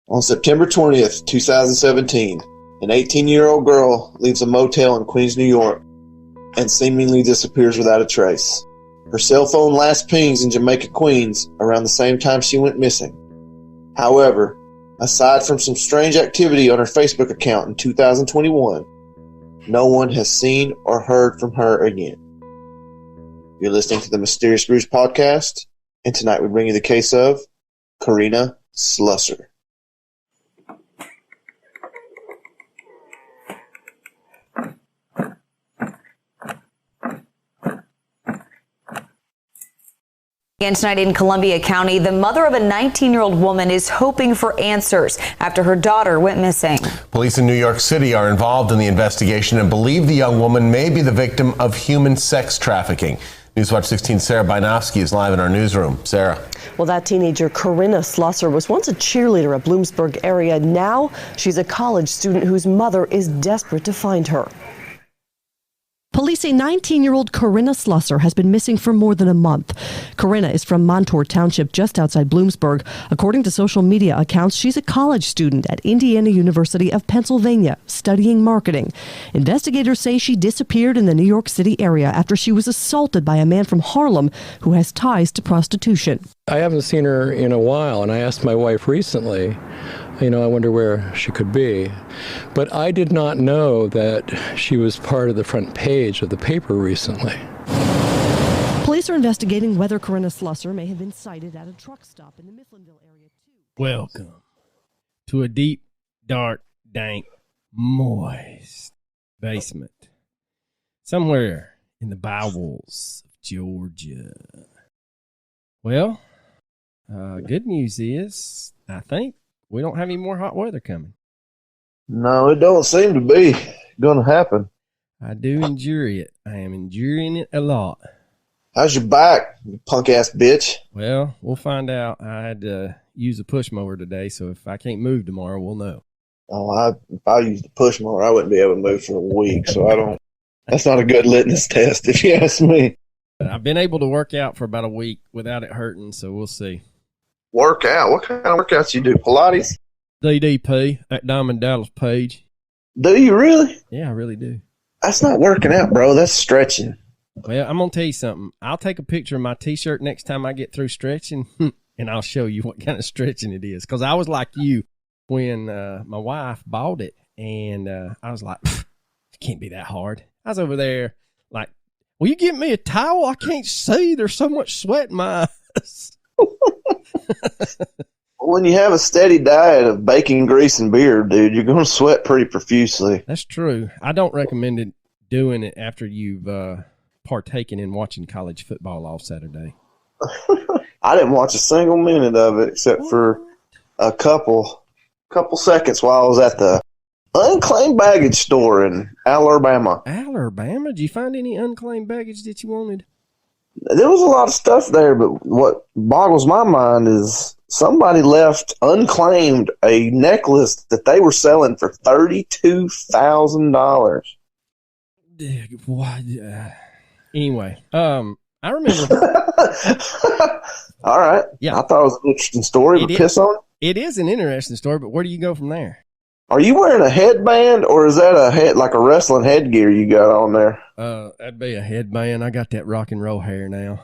On September 20th, 2017, an 18-year-old girl leaves a motel in Queens, New York, and seemingly disappears without a trace. Her cell phone last pings in Jamaica, Queens, around the same time she went missing. However, aside from some strange activity on her Facebook account in 2021, no one has seen or heard from her again. You're listening to the Mysterious Brews podcast, and tonight we bring you the case of Corinna Slusser. And tonight in Columbia County, the mother of a 19-year-old woman is hoping for answers after her daughter went missing. Police in New York City are involved in the investigation and believe the young woman may be the victim of human sex trafficking. Newswatch 16's Sarah Bainovsky is live in our newsroom. Sarah. Well, that teenager, Corinna Slusser, was once a cheerleader at Bloomsburg area. Now she's a college student whose mother is desperate to find her. Police say 19-year-old Corinna Slusser has been missing for more than a month. Corinna is from Montour Township, just outside Bloomsburg. According to social media accounts, she's a college student at Indiana University of Pennsylvania, studying marketing. Investigators say she disappeared in the New York City area after she was assaulted by a man from Harlem who has ties to prostitution. I haven't seen her in a while, and I asked my wife recently, I wonder where she could be. But I did not know that she was part of the front page of the paper recently. Police are investigating whether Corinna Slusser may have been sighted at a truck stop in the Mifflinville area, too. Welcome to a deep, dark, dank, moist basement somewhere in the bowels of Georgia. Well, good news is, I think, we don't have any more hot weather coming. No, it don't seem to be going to happen. I do enjoy it. I am enduring it a lot. How's your back, you punk-ass bitch? Well, we'll find out. I had to use a push mower today, so if I can't move tomorrow, we'll know. Oh, if I used the push mower, I wouldn't be able to move for a week, so I don't. That's not a good litmus test, if you ask me. I've been able to work out for about a week without it hurting, so we'll see. Work out? What kind of workouts you do? Pilates? DDP at Diamond Dallas Page. Do you really? Yeah, I really do. That's not working out, bro. That's stretching. Well, I'm going to tell you something. I'll take a picture of my T-shirt next time I get through stretching, and I'll show you what kind of stretching it is. Because I was like you when my wife bought it, and I was like, it can't be that hard. I was over there like, will you give me a towel? I can't see. There's so much sweat in my eyes. When you have a steady diet of bacon, grease, and beer, dude, you're going to sweat pretty profusely. That's true. I don't recommend it doing it after you've partaken in watching college football all Saturday. I didn't watch a single minute of it except for a couple seconds while I was at the unclaimed baggage store in Alabama. Alabama? Did you find any unclaimed baggage that you wanted? There was a lot of stuff there, but what boggles my mind is somebody left unclaimed a necklace that they were selling for $32,000. Anyway, I remember. All right. Yeah. I thought it was an interesting story, but piss on it. It is an interesting story, but where do you go from there? Are you wearing a headband, or is that a head like a wrestling headgear you got on there? That'd be a headband. I got that rock and roll hair now.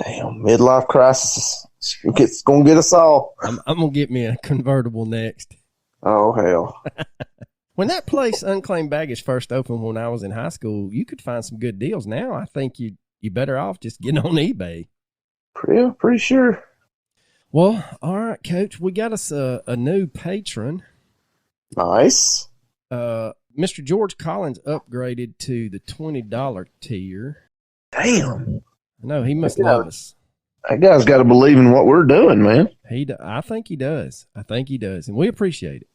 Damn, midlife crisis. It's going to get us all. I'm going to get me a convertible next. Oh, hell. When that place, Unclaimed Baggage, first opened when I was in high school, you could find some good deals. Now I think you better off just getting on eBay. Pretty sure. Well, all right, Coach. We got us a new patron. Nice. Mr. George Collins upgraded to the $20 tier. Damn. No, he must love us. That guy's got to believe in what we're doing, man. I think he does. And we appreciate it.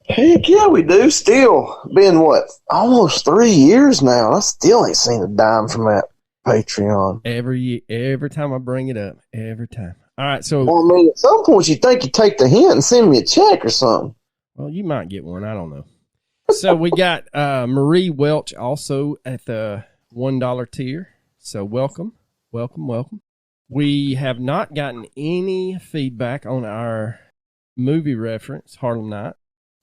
Heck yeah, we do. Still, been almost 3 years now. I still ain't seen a dime from that Patreon. Every time I bring it up, every time. All right, so. Well, I mean, at some point you think you take the hint and send me a check or something. Well, you might get one. I don't know. So we got Marie Welch also at the $1 tier. So welcome. We have not gotten any feedback on our movie reference, Harlem Night.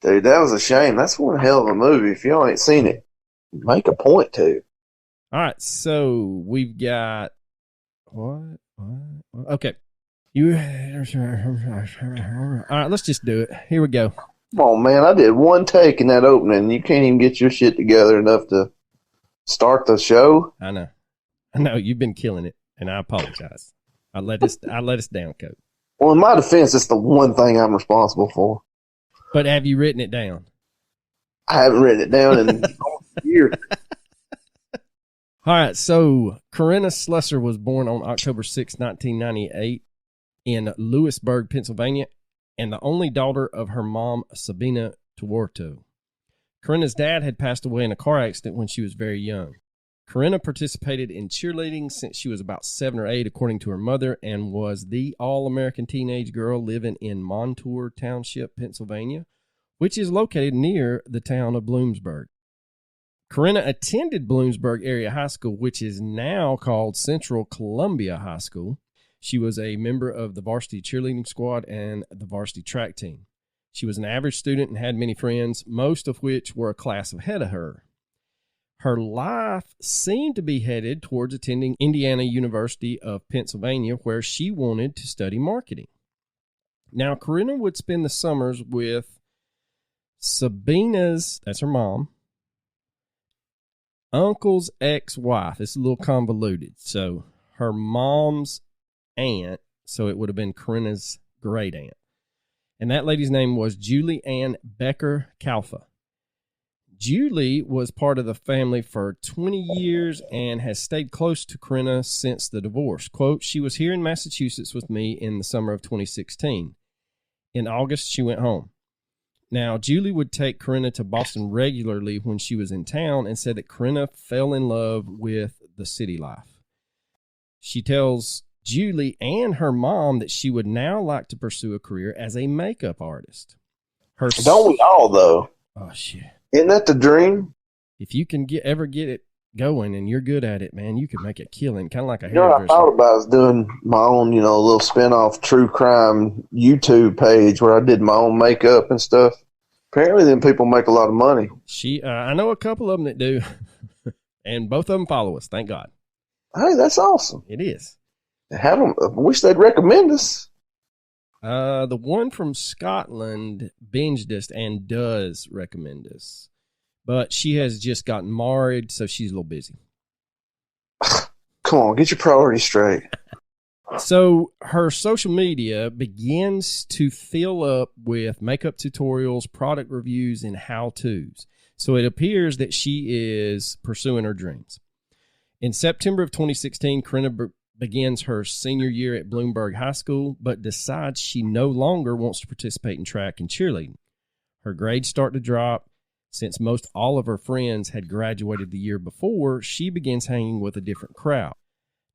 Dude, that was a shame. That's one hell of a movie. If y'all ain't seen it, make a point to. All right, so we've got what? Okay. All right, let's just do it. Here we go. Come on, man. I did one take in that opening, and you can't even get your shit together enough to start the show. I know. You've been killing it, and I apologize. I let us down, Coach. Well, in my defense, it's the one thing I'm responsible for. But have you written it down? I haven't written it down in years. All right, so Corinna Slusser was born on October 6, 1998 in Lewisburg, Pennsylvania, and the only daughter of her mom, Sabina Tuorto. Corinna's dad had passed away in a car accident when she was very young. Corinna participated in cheerleading since she was about 7 or 8, according to her mother, and was the all-American teenage girl living in Montour Township, Pennsylvania, which is located near the town of Bloomsburg. Corinna attended Bloomsburg Area High School, which is now called Central Columbia High School. She was a member of the varsity cheerleading squad and the varsity track team. She was an average student and had many friends, most of which were a class ahead of her. Her life seemed to be headed towards attending Indiana University of Pennsylvania, where she wanted to study marketing. Now, Corinna would spend the summers with Sabina's, that's her mom, uncle's ex-wife. It's a little convoluted. So her mom's aunt, so it would have been Corinna's great aunt. And that lady's name was Julie Ann Becker Kalfa. Julie was part of the family for 20 years and has stayed close to Corinna since the divorce. Quote, she was here in Massachusetts with me in the summer of 2016. In August, she went home. Now, Julie would take Corinna to Boston regularly when she was in town and said that Corinna fell in love with the city life. She tells Julie and her mom that she would now like to pursue a career as a makeup artist. Don't we all, though? Oh, shit. Isn't that the dream? If you can ever get it going and you're good at it, man, you could make a killing, kind of like a You know what I thought about is doing my own, little spin-off true crime YouTube page where I did my own makeup and stuff. Apparently, then people make a lot of money. I know a couple of them that do, and both of them follow us, thank God. Hey, that's awesome. It is. I wish they'd recommend us. The one from Scotland binged us and does recommend us, but she has just gotten married, so she's a little busy. Come on, get your priorities straight. So her social media begins to fill up with makeup tutorials, product reviews, and how-tos. So it appears that she is pursuing her dreams. In September of 2016, Corinna begins her senior year at Bloomsburg High School, but decides she no longer wants to participate in track and cheerleading. Her grades start to drop. Since most all of her friends had graduated the year before, she begins hanging with a different crowd.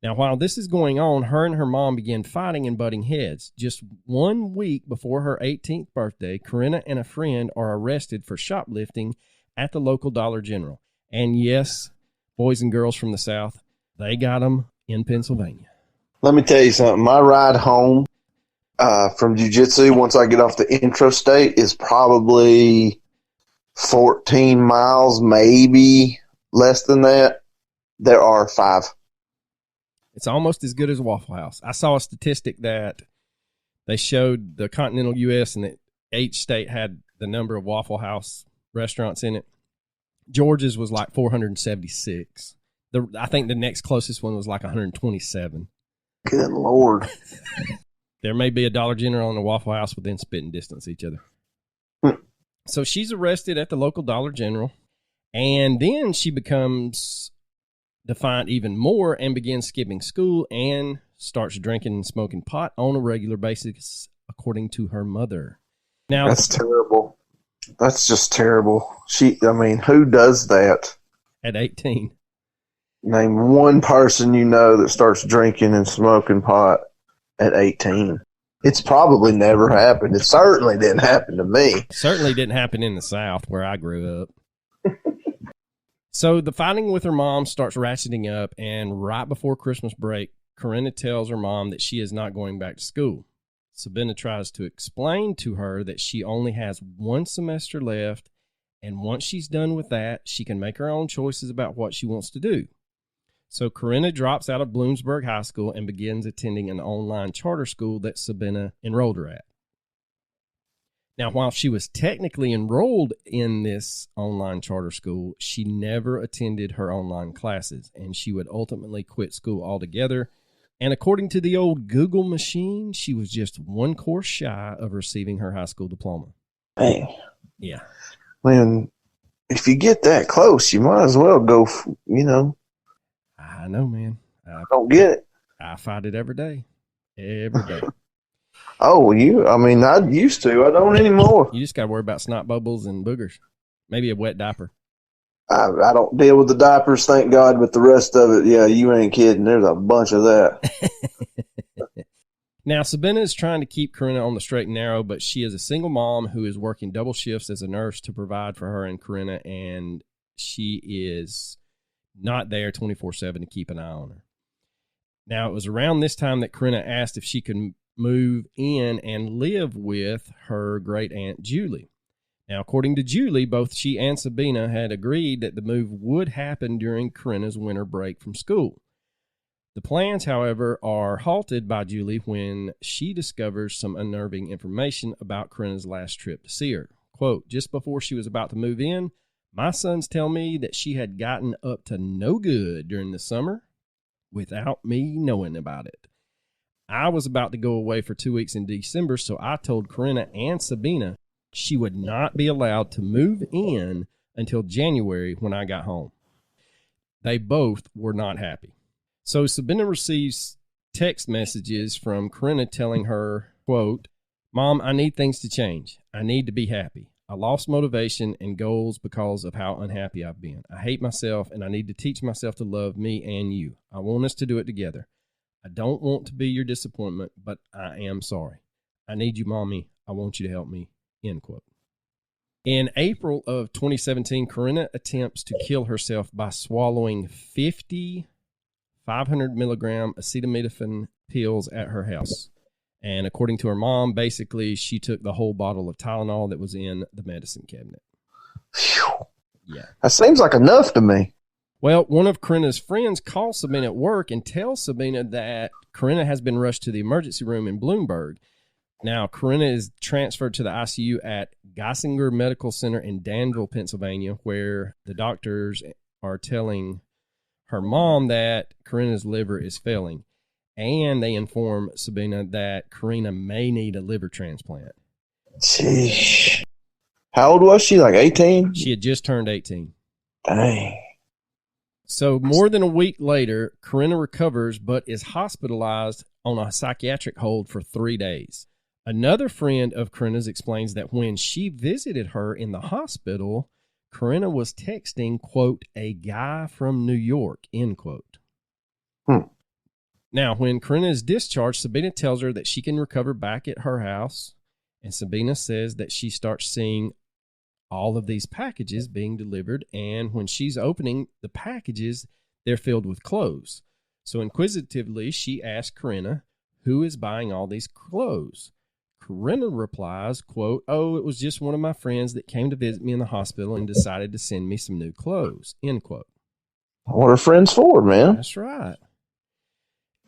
Now, while this is going on, her and her mom begin fighting and butting heads. Just 1 week before her 18th birthday, Corinna and a friend are arrested for shoplifting at the local Dollar General. And yes, boys and girls from the South, they got them in Pennsylvania. Let me tell you something. My ride home from jiu-jitsu, once I get off the intrastate, is probably 14 miles, maybe less than that. There are 5. It's almost as good as Waffle House. I saw a statistic that they showed the continental U.S. and that each state had the number of Waffle House restaurants in it. Georgia's was like 476. I think the next closest one was like 127. Good Lord. There may be a Dollar General and a Waffle House within spitting distance of each other. So she's arrested at the local Dollar General, and then she becomes defiant even more and begins skipping school and starts drinking and smoking pot on a regular basis, according to her mother. Now, that's terrible. That's just terrible. Who does that? At 18. Name one person you know that starts drinking and smoking pot at 18. It's probably never happened. It certainly didn't happen to me. Certainly didn't happen in the South where I grew up. So the fighting with her mom starts ratcheting up, and right before Christmas break, Corinna tells her mom that she is not going back to school. Sabina tries to explain to her that she only has one semester left, and once she's done with that, she can make her own choices about what she wants to do. So Corinna drops out of Bloomsburg High School and begins attending an online charter school that Sabina enrolled her at. Now, while she was technically enrolled in this online charter school, she never attended her online classes, and she would ultimately quit school altogether. And according to the old Google machine, she was just one course shy of receiving her high school diploma. Dang. Yeah. Man, if you get that close, you might as well go, I know, man. Don't get it. I fight it every day. Every day. Oh, I used to. I don't anymore. You just got to worry about snot bubbles and boogers. Maybe a wet diaper. I don't deal with the diapers, thank God, but the rest of it, yeah, you ain't kidding. There's a bunch of that. Now, Sabina is trying to keep Corinna on the straight and narrow, but she is a single mom who is working double shifts as a nurse to provide for her and Corinna, and she is not there 24/7 to keep an eye on her. Now, it was around this time that Corinna asked if she could move in and live with her great aunt Julie. Now, according to Julie, both she and Sabina had agreed that the move would happen during Corinna's winter break from school. The plans, however, are halted by Julie when she discovers some unnerving information about Corinna's last trip to see her. Quote, just before she was about to move in, my sons tell me that she had gotten up to no good during the summer without me knowing about it. I was about to go away for 2 weeks in December, so I told Corinna and Sabina she would not be allowed to move in until January when I got home. They both were not happy. So Sabina receives text messages from Corinna telling her, quote, Mom, I need things to change. I need to be happy. I lost motivation and goals because of how unhappy I've been. I hate myself and I need to teach myself to love me and you. I want us to do it together. I don't want to be your disappointment, but I am sorry. I need you, Mommy. I want you to help me. End quote. In April of 2017, Corinna attempts to kill herself by swallowing 50 500 milligram acetaminophen pills at her house. And according to her mom, basically, she took the whole bottle of Tylenol that was in the medicine cabinet. Phew. Yeah. That seems like enough to me. Well, one of Corinna's friends calls Sabina at work and tells Sabina that Corinna has been rushed to the emergency room in Bloomsburg. Now, Corinna is transferred to the ICU at Geisinger Medical Center in Danville, Pennsylvania, where the doctors are telling her mom that Corinna's liver is failing. And they inform Sabina that Corinna may need a liver transplant. Sheesh. How old was she? Like 18? She had just turned 18. Dang. So more than a week later, Corinna recovers but is hospitalized on a psychiatric hold for 3 days. Another friend of Corinna's explains that when she visited her in the hospital, Corinna was texting, quote, a guy from New York, end quote. Now, when Corinna is discharged, Sabina tells her that she can recover back at her house, and Sabina says that she starts seeing all of these packages being delivered, and when she's opening the packages, they're filled with clothes. So inquisitively, she asks Corinna, who is buying all these clothes? Corinna replies, quote, oh, it was just one of my friends that came to visit me in the hospital and decided to send me some new clothes, end quote. What are friends for, man? That's right.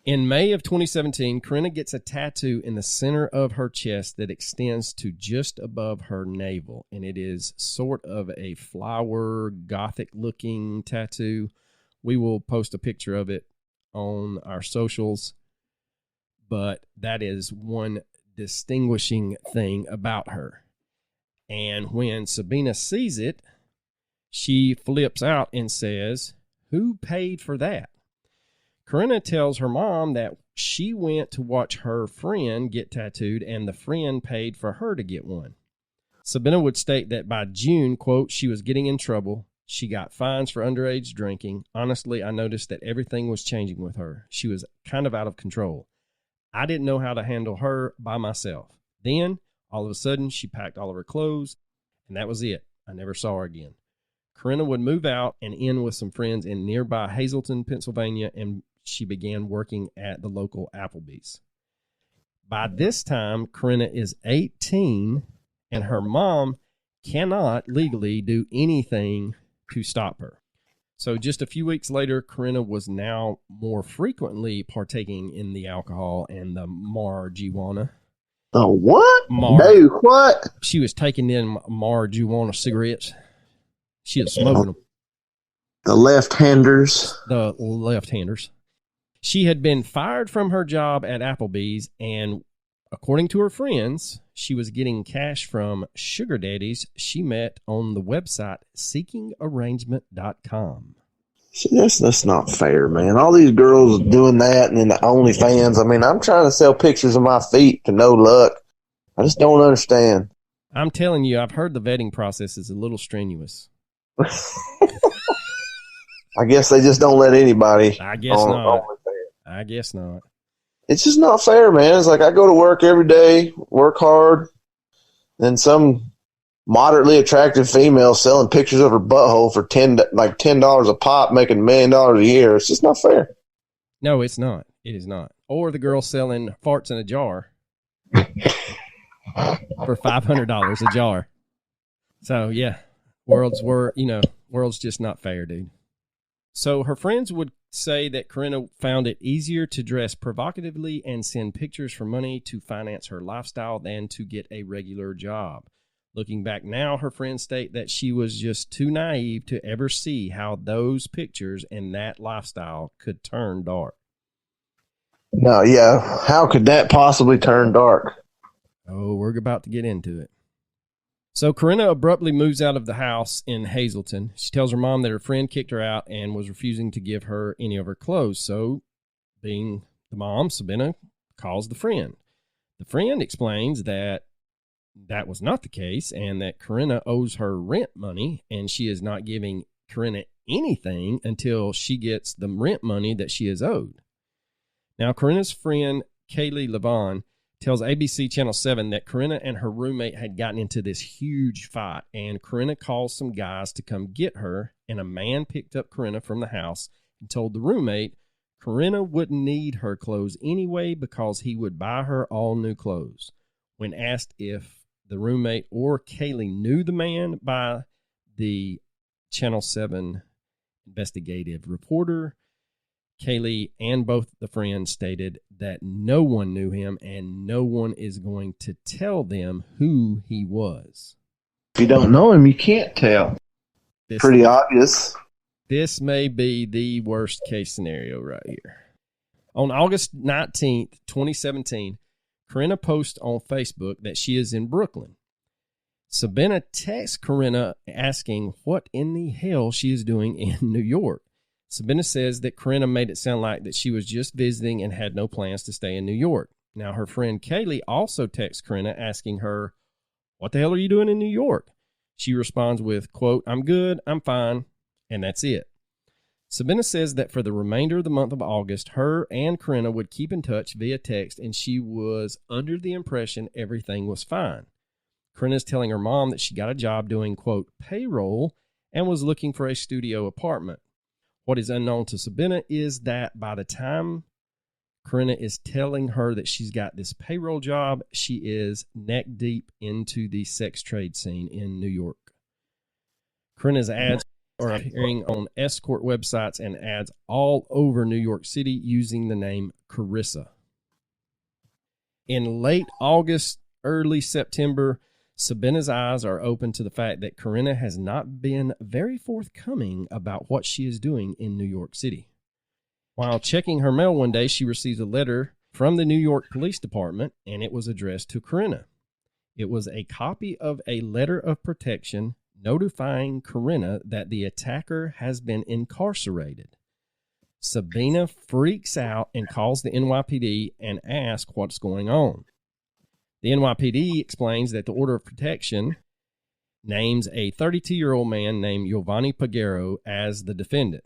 In May of 2017, Corinna gets a tattoo in the center of her chest that extends to just above her navel, and it is sort of a flower, gothic-looking tattoo. We will post a picture of it on our socials, but that is one distinguishing thing about her. And when Sabina sees it, she flips out and says, who paid for that? Corinna tells her mom that she went to watch her friend get tattooed and the friend paid for her to get one. Sabina would state that by June, quote, she was getting in trouble. She got fines for underage drinking. Honestly, I noticed that everything was changing with her. She was kind of out of control. I didn't know how to handle her by myself. Then, all of a sudden, she packed all of her clothes, and that was it. I never saw her again. Corinna would move out and in with some friends in nearby Hazleton, Pennsylvania, and she began working at the local Applebee's. By this time, Corinna is 18, and her mom cannot legally do anything to stop her. So just a few weeks later, Corinna was now more frequently partaking in the alcohol and the marijuana. Oh, what? No, what? She was taking in marijuana cigarettes. She was smoking them. The left-handers. The left-handers. She had been fired from her job at Applebee's, and according to her friends, she was getting cash from sugar daddies she met on the website seekingarrangement.com. See, that's not fair, man. All these girls doing that and then the OnlyFans. I mean, I'm trying to sell pictures of my feet to no luck. I just don't understand. I'm telling you, I've heard the vetting process is a little strenuous. I guess they just don't let anybody. I guess not. I guess not. It's just not fair, man. It's like I go to work every day, work hard, then some moderately attractive female selling pictures of her butthole for $10 a pop, making $1 million a year. It's just not fair. No, it's not. It is not. Or the girl selling farts in a jar for $500 a jar. So yeah, world's just not fair, dude. So her friends would say that Corinna found it easier to dress provocatively and send pictures for money to finance her lifestyle than to get a regular job. Looking back now, her friends state that she was just too naive to ever see how those pictures and that lifestyle could turn dark. No, yeah. How could that possibly turn dark? Oh, we're about to get into it. So Corinna abruptly moves out of the house in Hazleton. She tells her mom that her friend kicked her out and was refusing to give her any of her clothes. So, being the mom, Sabina calls the friend. The friend explains that that was not the case and that Corinna owes her rent money and she is not giving Corinna anything until she gets the rent money that she is owed. Now, Corinna's friend, Kaylee Levon, tells ABC Channel 7 that Corinna and her roommate had gotten into this huge fight, and Corinna calls some guys to come get her, and a man picked up Corinna from the house and told the roommate Corinna wouldn't need her clothes anyway because he would buy her all new clothes. When asked if the roommate or Kaylee knew the man by the Channel 7 investigative reporter, Kaylee and both the friends stated that no one knew him and no one is going to tell them who he was. If you don't know him, you can't tell. Pretty obvious. This may be the worst case scenario right here. On August 19th, 2017, Corinna posts on Facebook that she is in Brooklyn. Sabina texts Corinna asking what in the hell she is doing in New York. Sabina says that Corinna made it sound like that she was just visiting and had no plans to stay in New York. Now, her friend Kaylee also texts Corinna asking her, what the hell are you doing in New York? She responds with, quote, I'm good, I'm fine, and that's it. Sabina says that for the remainder of the month of August, her and Corinna would keep in touch via text, and she was under the impression everything was fine. Corinna's telling her mom that she got a job doing, quote, payroll and was looking for a studio apartment. What is unknown to Sabina is that by the time Corinna is telling her that she's got this payroll job, she is neck deep into the sex trade scene in New York. Corinna's ads are appearing on escort websites and ads all over New York City using the name Carissa. In late August, early September, Sabina's eyes are open to the fact that Corinna has not been very forthcoming about what she is doing in New York City. While checking her mail one day, she receives a letter from the New York Police Department, and it was addressed to Corinna. It was a copy of a letter of protection notifying Corinna that the attacker has been incarcerated. Sabina freaks out and calls the NYPD and asks what's going on. The NYPD explains that the order of protection names a 32-year-old man named Giovanni Pagero as the defendant.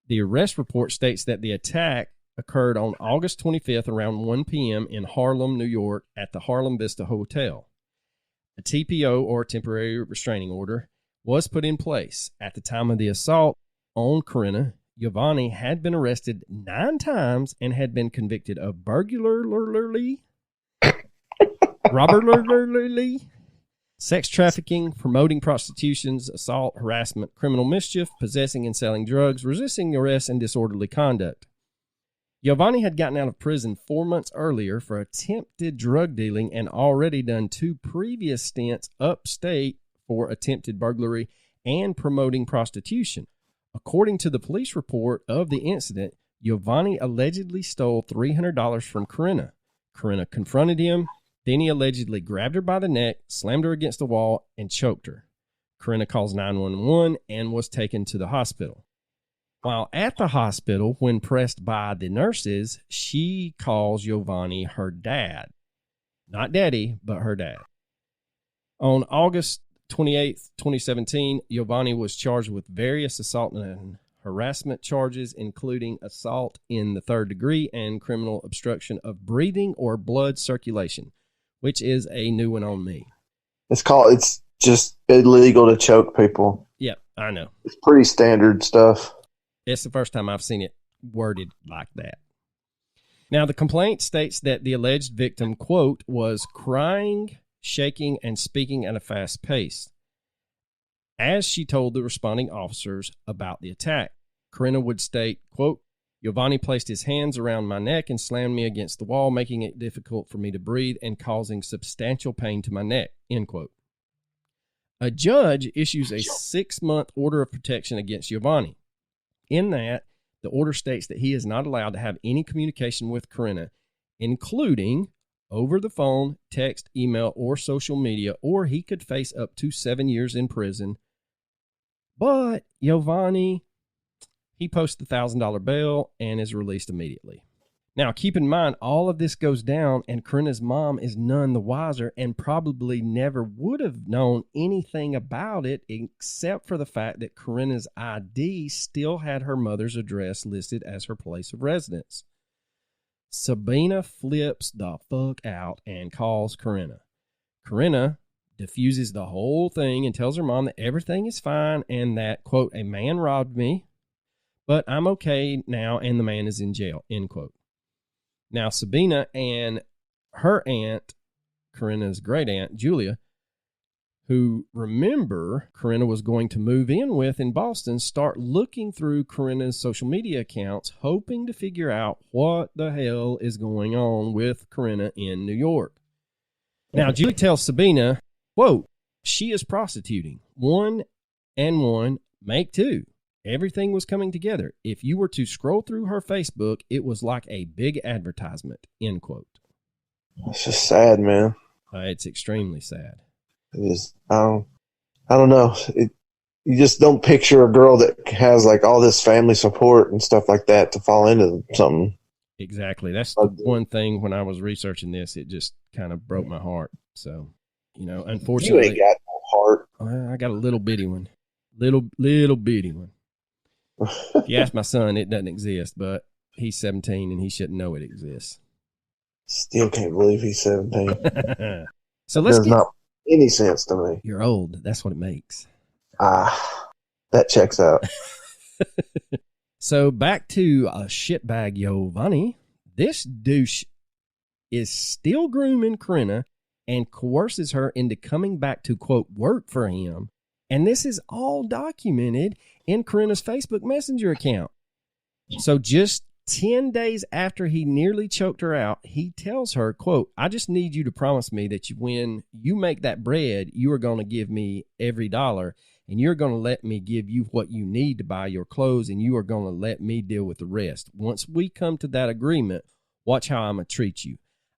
The arrest report states that the attack occurred on August 25th around 1 p.m. in Harlem, New York at the Harlem Vista Hotel. A TPO, or temporary restraining order, was put in place. At the time of the assault on Corinna, Giovanni had been arrested 9 times and had been convicted of burglary, robbery, sex trafficking, promoting prostitutions, assault, harassment, criminal mischief, possessing and selling drugs, resisting arrest, and disorderly conduct. Giovanni had gotten out of prison 4 months earlier for attempted drug dealing and already done 2 previous stints upstate for attempted burglary and promoting prostitution. According to the police report of the incident, Giovanni allegedly stole $300 from Corinna. Corinna confronted him. Then he allegedly grabbed her by the neck, slammed her against the wall, and choked her. Corinna calls 911 and was taken to the hospital. While at the hospital, when pressed by the nurses, she calls Giovanni her dad. Not daddy, but her dad. On August 28, 2017, Giovanni was charged with various assault and harassment charges, including assault in the 3rd degree and criminal obstruction of breathing or blood circulation, which is a new one on me. It's just illegal to choke people. Yep, I know. It's pretty standard stuff. It's the first time I've seen it worded like that. Now, the complaint states that the alleged victim, quote, was crying, shaking, and speaking at a fast pace as she told the responding officers about the attack. Corinna would state, quote, Giovanni placed his hands around my neck and slammed me against the wall, making it difficult for me to breathe and causing substantial pain to my neck, end quote. A judge issues a 6-month order of protection against Giovanni. In that, the order states that he is not allowed to have any communication with Corinna, including over the phone, text, email, or social media, or he could face up to 7 years in prison. But Giovanni, he posts the $1,000 bail and is released immediately. Now, keep in mind, all of this goes down, and Corinna's mom is none the wiser and probably never would have known anything about it except for the fact that Corinna's ID still had her mother's address listed as her place of residence. Sabina flips the fuck out and calls Corinna. Corinna diffuses the whole thing and tells her mom that everything is fine and that, quote, a man robbed me, but I'm okay now and the man is in jail, end quote. Now, Sabina and her aunt, Corinna's great aunt, Julia, who, remember, Corinna was going to move in with in Boston, start looking through Corinna's social media accounts, hoping to figure out what the hell is going on with Corinna in New York. Now, Julie tells Sabina, quote, she is prostituting. 1 and 1 make 2. Everything was coming together. If you were to scroll through her Facebook, it was like a big advertisement, end quote. It's just sad, man. It's extremely sad. It is. I don't know. You just don't picture a girl that has like all this family support and stuff like that to fall into something. Exactly. That's the one thing when I was researching this, it just kind of broke my heart. So, unfortunately. You ain't got no heart. I got a little bitty one. Little bitty one. If you ask my son, it doesn't exist, but he's 17 and he shouldn't know it exists. Still can't believe he's 17. So let's not any sense to me. You're old. That's what it makes. That checks out. So back to a shitbag Giovanni. This douche is still grooming Corinna and coerces her into coming back to, quote, work for him. And this is all documented in Corinna's Facebook Messenger account. So just 10 days after he nearly choked her out, he tells her, quote, I just need you to promise me that when you make that bread, you are going to give me every dollar, and you're going to let me give you what you need to buy your clothes, and you are going to let me deal with the rest. Once we come to that agreement, watch how I'm going to treat you.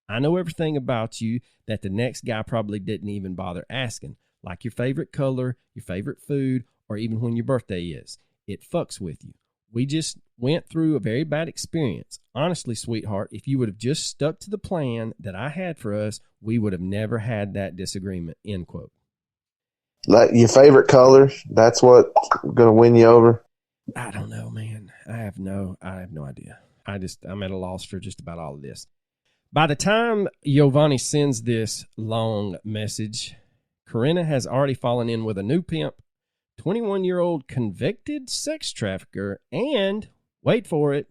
I know everything about you that the next guy probably didn't even bother asking, like your favorite color, your favorite food, or even when your birthday is. It fucks with you. We just went through a very bad experience. Honestly, sweetheart, if you would have just stuck to the plan that I had for us, we would have never had that disagreement, end quote. Like your favorite color, that's what going to win you over? I don't know, man. I have no idea. I'm at a loss for just about all of this. By the time Giovanni sends this long message, Corinna has already fallen in with a new pimp, 21-year-old convicted sex trafficker, and, wait for it,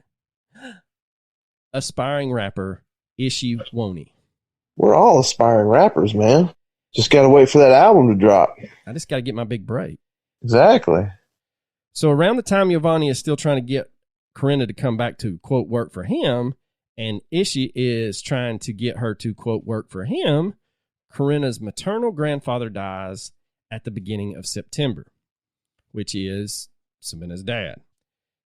aspiring rapper, Ishi Woney. We're all aspiring rappers, man. Just got to wait for that album to drop. I just got to get my big break. Exactly. So around the time Giovanni is still trying to get Corinna to come back to, quote, work for him, and Ishi is trying to get her to, quote, work for him, Corinna's maternal grandfather dies at the beginning of September, which is Sabina's dad.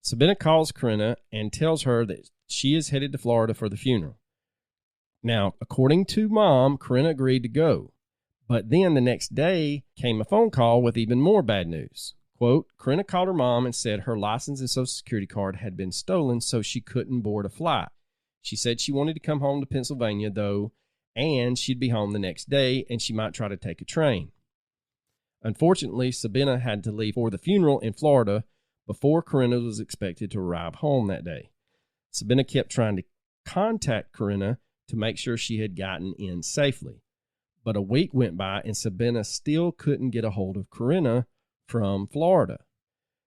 Sabina calls Corinna and tells her that she is headed to Florida for the funeral. Now, according to Mom, Corinna agreed to go. But then the next day came a phone call with even more bad news. Quote, Corinna called her mom and said her license and social security card had been stolen, so she couldn't board a flight. She said she wanted to come home to Pennsylvania, though, and she'd be home the next day, and she might try to take a train. Unfortunately, Sabina had to leave for the funeral in Florida before Corinna was expected to arrive home that day. Sabina kept trying to contact Corinna to make sure she had gotten in safely. But a week went by, and Sabina still couldn't get a hold of Corinna from Florida.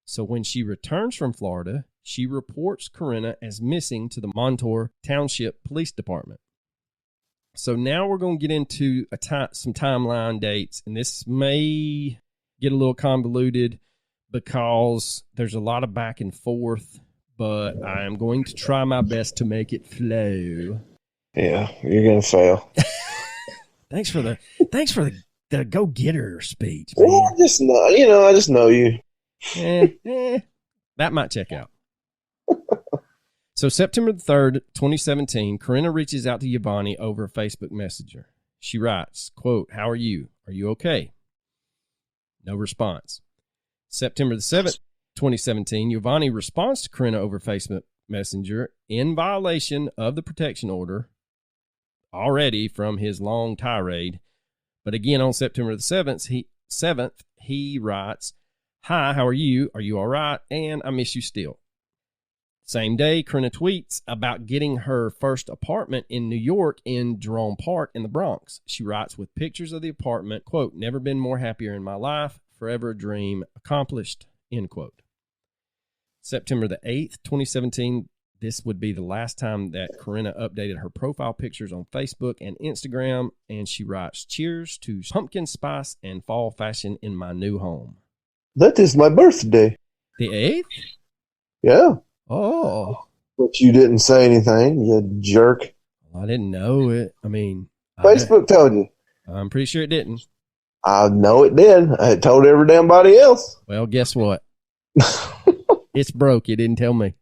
So when she returns from Florida, she reports Corinna as missing to the Montour Township Police Department. So now we're going to get into some timeline dates, and this may get a little convoluted because there's a lot of back and forth, but I am going to try my best to make it flow. Yeah, you're going to fail. Thanks for the go-getter speech, man. Well, I just know you. That might check out. So September the 3rd, 2017, Corinna reaches out to Giovanni over Facebook Messenger. She writes, quote, how are you? Are you okay? No response. September the 7th, 2017, Giovanni responds to Corinna over Facebook Messenger in violation of the protection order already from his long tirade. But again, on September the 7th, he writes, hi, how are you? Are you all right? And I miss you still. Same day, Corinna tweets about getting her first apartment in New York in Jerome Park in the Bronx. She writes with pictures of the apartment, quote, never been more happier in my life, forever a dream accomplished, end quote. September the 8th, 2017, this would be the last time that Corinna updated her profile pictures on Facebook and Instagram, and she writes, cheers to pumpkin spice and fall fashion in my new home. That is my birthday. The 8th? Yeah. Oh. But you didn't say anything, you jerk. Well, I didn't know it. I mean, Facebook told you. I'm pretty sure it didn't. I know it did. I told every damn body else. Well, guess what? It's broke. You didn't tell me.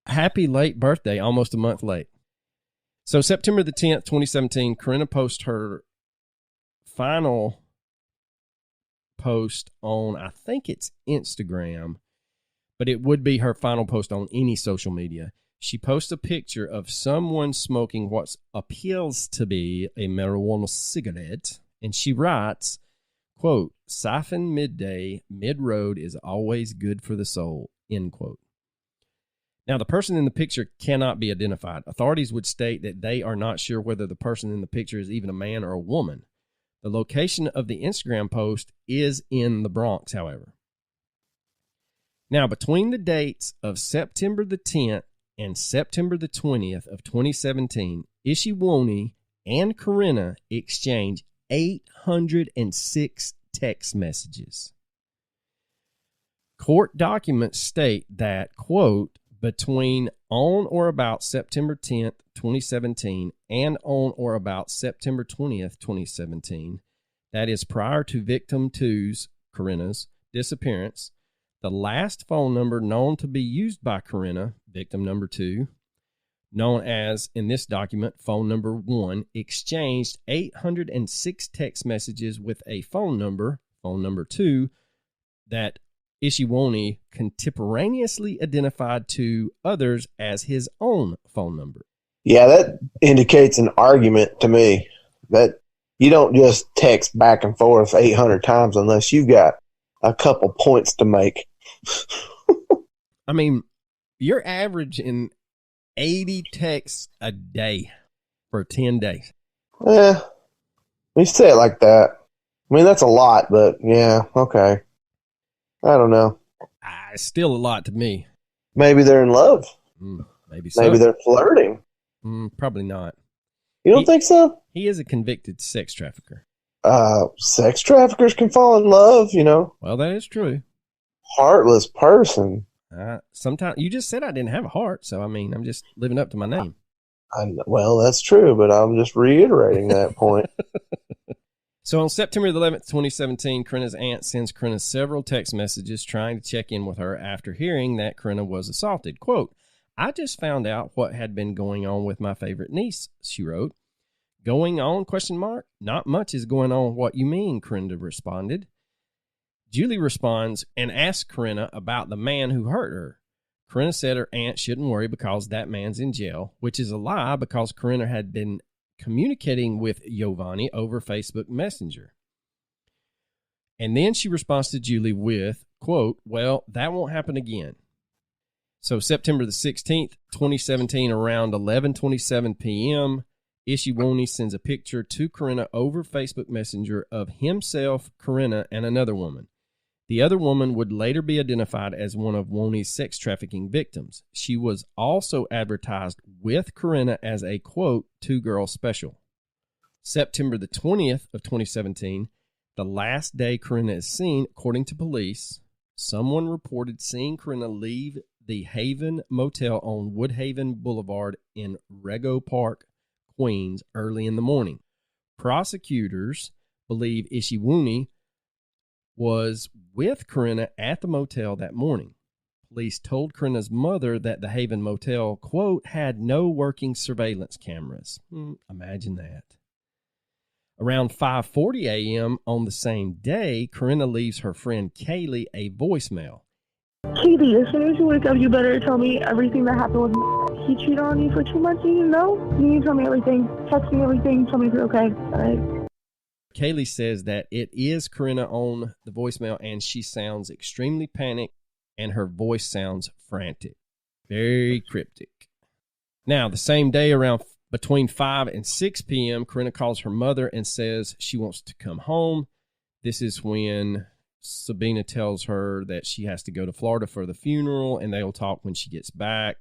Happy late birthday, almost a month late. So September the 10th, 2017, Corinna posts her final post on, I think it's Instagram, but it would be her final post on any social media. She posts a picture of someone smoking what appears to be a marijuana cigarette, and she writes, quote, siphon midday, mid-road is always good for the soul, end quote. Now, the person in the picture cannot be identified. Authorities would state that they are not sure whether the person in the picture is even a man or a woman. The location of the Instagram post is in the Bronx, however. Now, between the dates of September the 10th and September the 20th of 2017, Ishiwoni and Corinna exchanged 806 text messages. Court documents state that, quote, between on or about September 10th, 2017 and on or about September 20th, 2017, that is prior to victim 2's, Corinna's, disappearance, the last phone number known to be used by Corinna, victim number 2, known as, in this document, phone number 1, exchanged 806 text messages with a phone number 2, that Ishiwoni contemporaneously identified to others as his own phone number. Yeah, that indicates an argument to me. That you don't just text back and forth 800 times unless you've got a couple points to make. I mean, you're averaging 80 texts a day for 10 days. Yeah, we say it like that. I mean, that's a lot, but yeah, okay. I don't know. It's still a lot to me. Maybe they're in love. Maybe so. Maybe they're flirting. Probably not. You don't think so? He is a convicted sex trafficker. Sex traffickers can fall in love, Well, that is true. Heartless person. Sometimes you just said I didn't have a heart, so I'm just living up to my name. Well, that's true, but I'm just reiterating that point. So on September 11th, 2017, Corinna's aunt sends Corinna several text messages trying to check in with her after hearing that Corinna was assaulted. Quote, "I just found out what had been going on with my favorite niece," she wrote. "Going on, ? Not much is going on. What you mean?" Corinna responded. Julie responds and asks Corinna about the man who hurt her. Corinna said her aunt shouldn't worry because that man's in jail, which is a lie because Corinna had been communicating with Giovanni over Facebook Messenger. And then she responds to Julie with, quote, "Well, that won't happen again." So September the 16th, 2017, around 11:27 p.m., Ishiwoni sends a picture to Corinna over Facebook Messenger of himself, Corinna, and another woman. The other woman would later be identified as one of Woni's sex trafficking victims. She was also advertised with Corinna as a, quote, two-girl special. September the 20th of 2017, the last day Corinna is seen, according to police, someone reported seeing Corinna leave the Haven Motel on Woodhaven Boulevard in Rego Park, Queens, early in the morning. Prosecutors believe Ishiwoni was with Corinna at the motel that morning. Police told Corinna's mother that the Haven Motel, quote, had no working surveillance cameras. Imagine that. Around 5:40 a.m. on the same day, Corinna leaves her friend Kaylee a voicemail. Katie, as soon as you wake up, you better tell me everything that happened with he cheated on you for 2 months and you know? You need to tell me everything. Text me everything. Tell me if you're okay. All right. Kaylee says that it is Corinna on the voicemail, and she sounds extremely panicked, and her voice sounds frantic. Very cryptic. Now, the same day, around between 5 and 6 p.m., Corinna calls her mother and says she wants to come home. This is when Sabina tells her that she has to go to Florida for the funeral, and they'll talk when she gets back.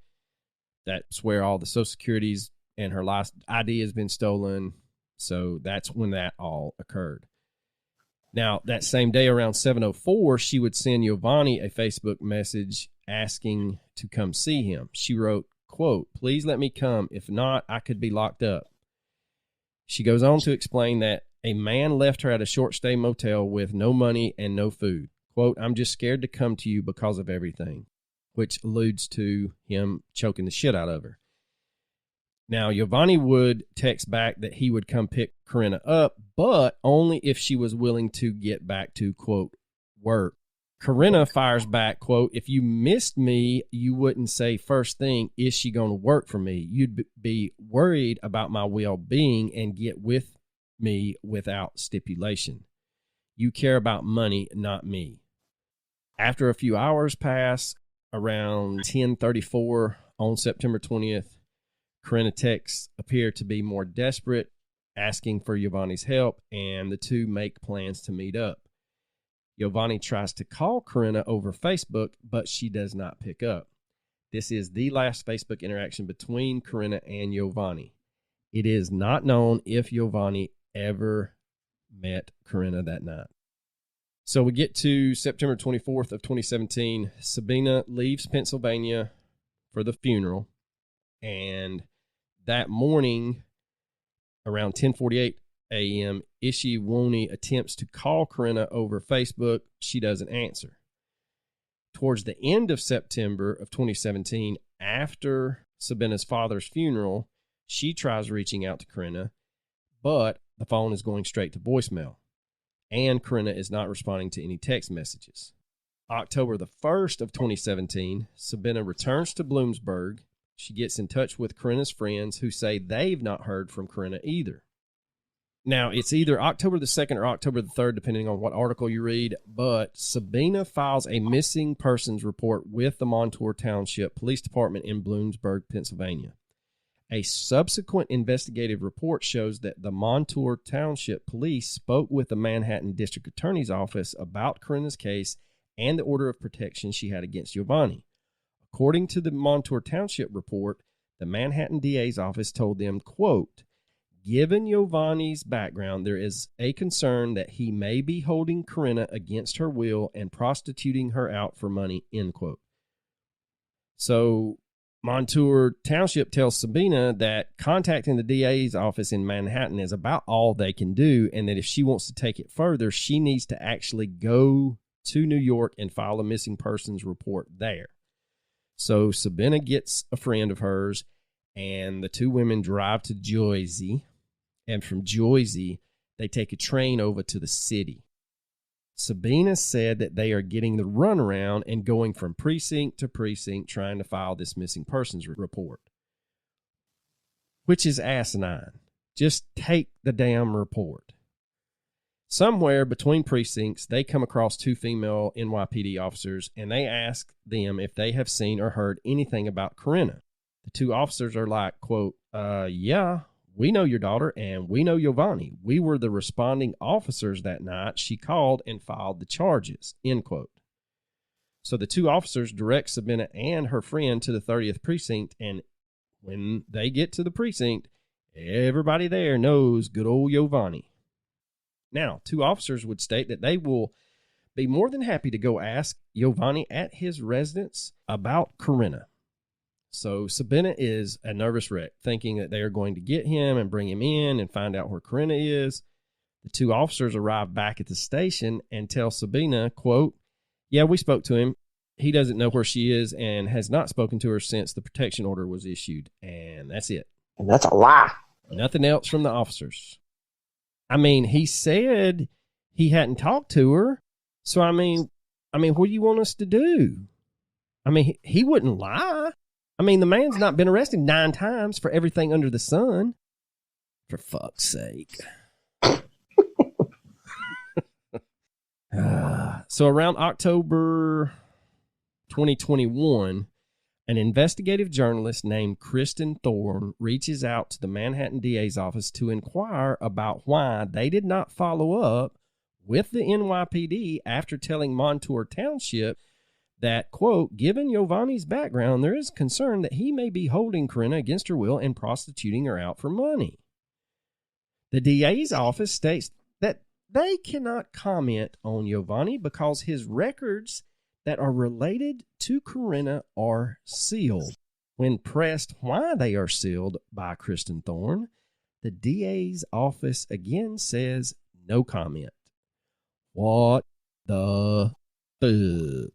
That's where all the Social Securities and her last ID has been stolen. So that's when that all occurred. Now, that same day around 7:04, she would send Giovanni a Facebook message asking to come see him. She wrote, quote, "Please let me come. If not, I could be locked up." She goes on to explain that a man left her at a short stay motel with no money and no food. Quote, "I'm just scared to come to you because of everything," which alludes to him choking the shit out of her. Now, Giovanni would text back that he would come pick Corinna up, but only if she was willing to get back to, quote, work. Corinna fires back, quote, "If you missed me, you wouldn't say first thing, is she going to work for me? You'd be worried about my well-being and get with me without stipulation. You care about money, not me." After a few hours pass, around 10:34 on September 20th, Corinna texts appear to be more desperate, asking for Giovanni's help, and the two make plans to meet up. Giovanni tries to call Corinna over Facebook, but she does not pick up. This is the last Facebook interaction between Corinna and Giovanni. It is not known if Giovanni ever met Corinna that night. So we get to September 24th of 2017. Sabina leaves Pennsylvania for the funeral, and that morning, around 10:48 a.m., Ishiwoni attempts to call Corinna over Facebook. She doesn't answer. Towards the end of September of 2017, after Sabina's father's funeral, she tries reaching out to Corinna, but the phone is going straight to voicemail, and Corinna is not responding to any text messages. October the 1st of 2017, Sabina returns to Bloomsburg. She gets in touch with Corinna's friends who say they've not heard from Corinna either. Now, it's either October the 2nd or October the 3rd, depending on what article you read, but Sabina files a missing persons report with the Montour Township Police Department in Bloomsburg, Pennsylvania. A subsequent investigative report shows that the Montour Township Police spoke with the Manhattan District Attorney's Office about Corinna's case and the order of protection she had against Giovanni. According to the Montour Township report, the Manhattan DA's office told them, quote, given Giovanni's background, there is a concern that he may be holding Corinna against her will and prostituting her out for money, end quote. So Montour Township tells Sabina that contacting the DA's office in Manhattan is about all they can do, and that if she wants to take it further, she needs to actually go to New York and file a missing persons report there. So Sabina gets a friend of hers, and the two women drive to Jersey, and from Jersey, they take a train over to the city. Sabina said that they are getting the runaround and going from precinct to precinct trying to file this missing persons report, which is asinine. Just take the damn report. Somewhere between precincts, they come across two female NYPD officers, and they ask them if they have seen or heard anything about Corinna. The two officers are like, quote, yeah, we know your daughter and we know Giovanni. We were the responding officers that night. She called and filed the charges, end quote. So the two officers direct Sabina and her friend to the 30th precinct, and when they get to the precinct, everybody there knows good old Giovanni. Now, two officers would state that they will be more than happy to go ask Giovanni at his residence about Corinna. So Sabina is a nervous wreck, thinking that they are going to get him and bring him in and find out where Corinna is. The two officers arrive back at the station and tell Sabina, quote, yeah, we spoke to him. He doesn't know where she is and has not spoken to her since the protection order was issued. And that's it. And that's a lie. Nothing else from the officers. I mean, he said he hadn't talked to her. So, I mean, what do you want us to do? I mean, he wouldn't lie. I mean, the man's not been arrested 9 times for everything under the sun. For fuck's sake. So around October 2021, an investigative journalist named Kristen Thorne reaches out to the Manhattan DA's office to inquire about why they did not follow up with the NYPD after telling Montour Township that, quote, given Giovanni's background, there is concern that he may be holding Corinna against her will and prostituting her out for money. The DA's office states that they cannot comment on Giovanni because his records that are related to Corinna are sealed. When pressed why they are sealed by Kristen Thorne, the DA's office again says no comment. What the fuck?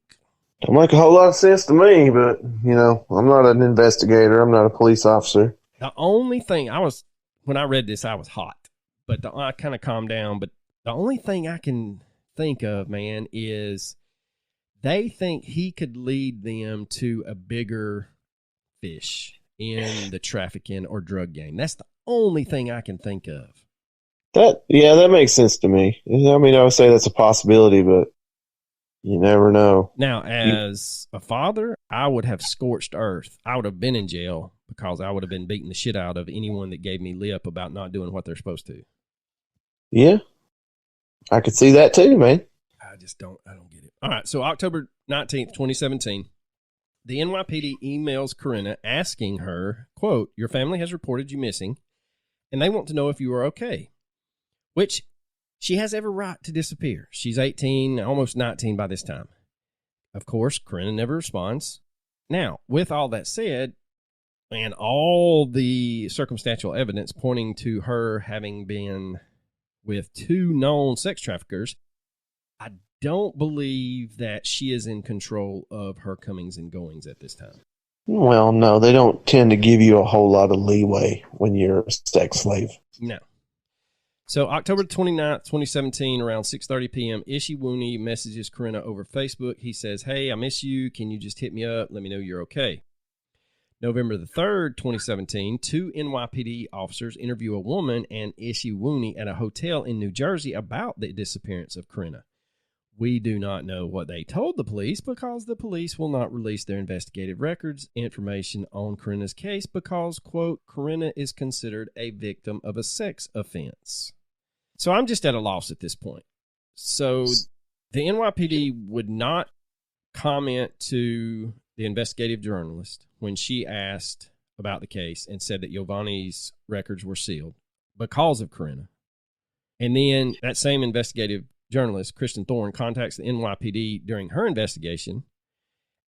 Don't make a whole lot of sense to me, but, you know, I'm not an investigator. I'm not a police officer. The only thing when I read this, I was hot, but I kind of calmed down. But the only thing I can think of, man, is they think he could lead them to a bigger fish in the trafficking or drug game. That's the only thing I can think of. That makes sense to me. I mean, I would say that's a possibility, but you never know. Now, as a father, I would have scorched earth. I would have been in jail because I would have been beating the shit out of anyone that gave me lip about not doing what they're supposed to. Yeah. I could see that too, man. I don't get it. All right. So October 19th, 2017, the NYPD emails Corinna asking her, quote, your family has reported you missing and they want to know if you are okay, which she has every right to disappear. She's 18, almost 19 by this time. Of course, Corinna never responds. Now, with all that said, and all the circumstantial evidence pointing to her having been with 2 known sex traffickers, I don't believe that she is in control of her comings and goings at this time. Well, no, they don't tend to give you a whole lot of leeway when you're a sex slave. No. So October 29th, 2017, around 6:30 p.m., Ishiwuni messages Corinna over Facebook. He says, hey, I miss you. Can you just hit me up? Let me know you're okay. November the 3rd, 2017, 2 NYPD officers interview a woman and Ishiwuni at a hotel in New Jersey about the disappearance of Corinna. We do not know what they told the police because the police will not release their investigative records information on Corinna's case because, quote, Corinna is considered a victim of a sex offense. So I'm just at a loss at this point. So the NYPD would not comment to the investigative journalist when she asked about the case and said that Giovanni's records were sealed. because of Corinna. And then that same investigative journalist, Kristen Thorne, contacts the NYPD during her investigation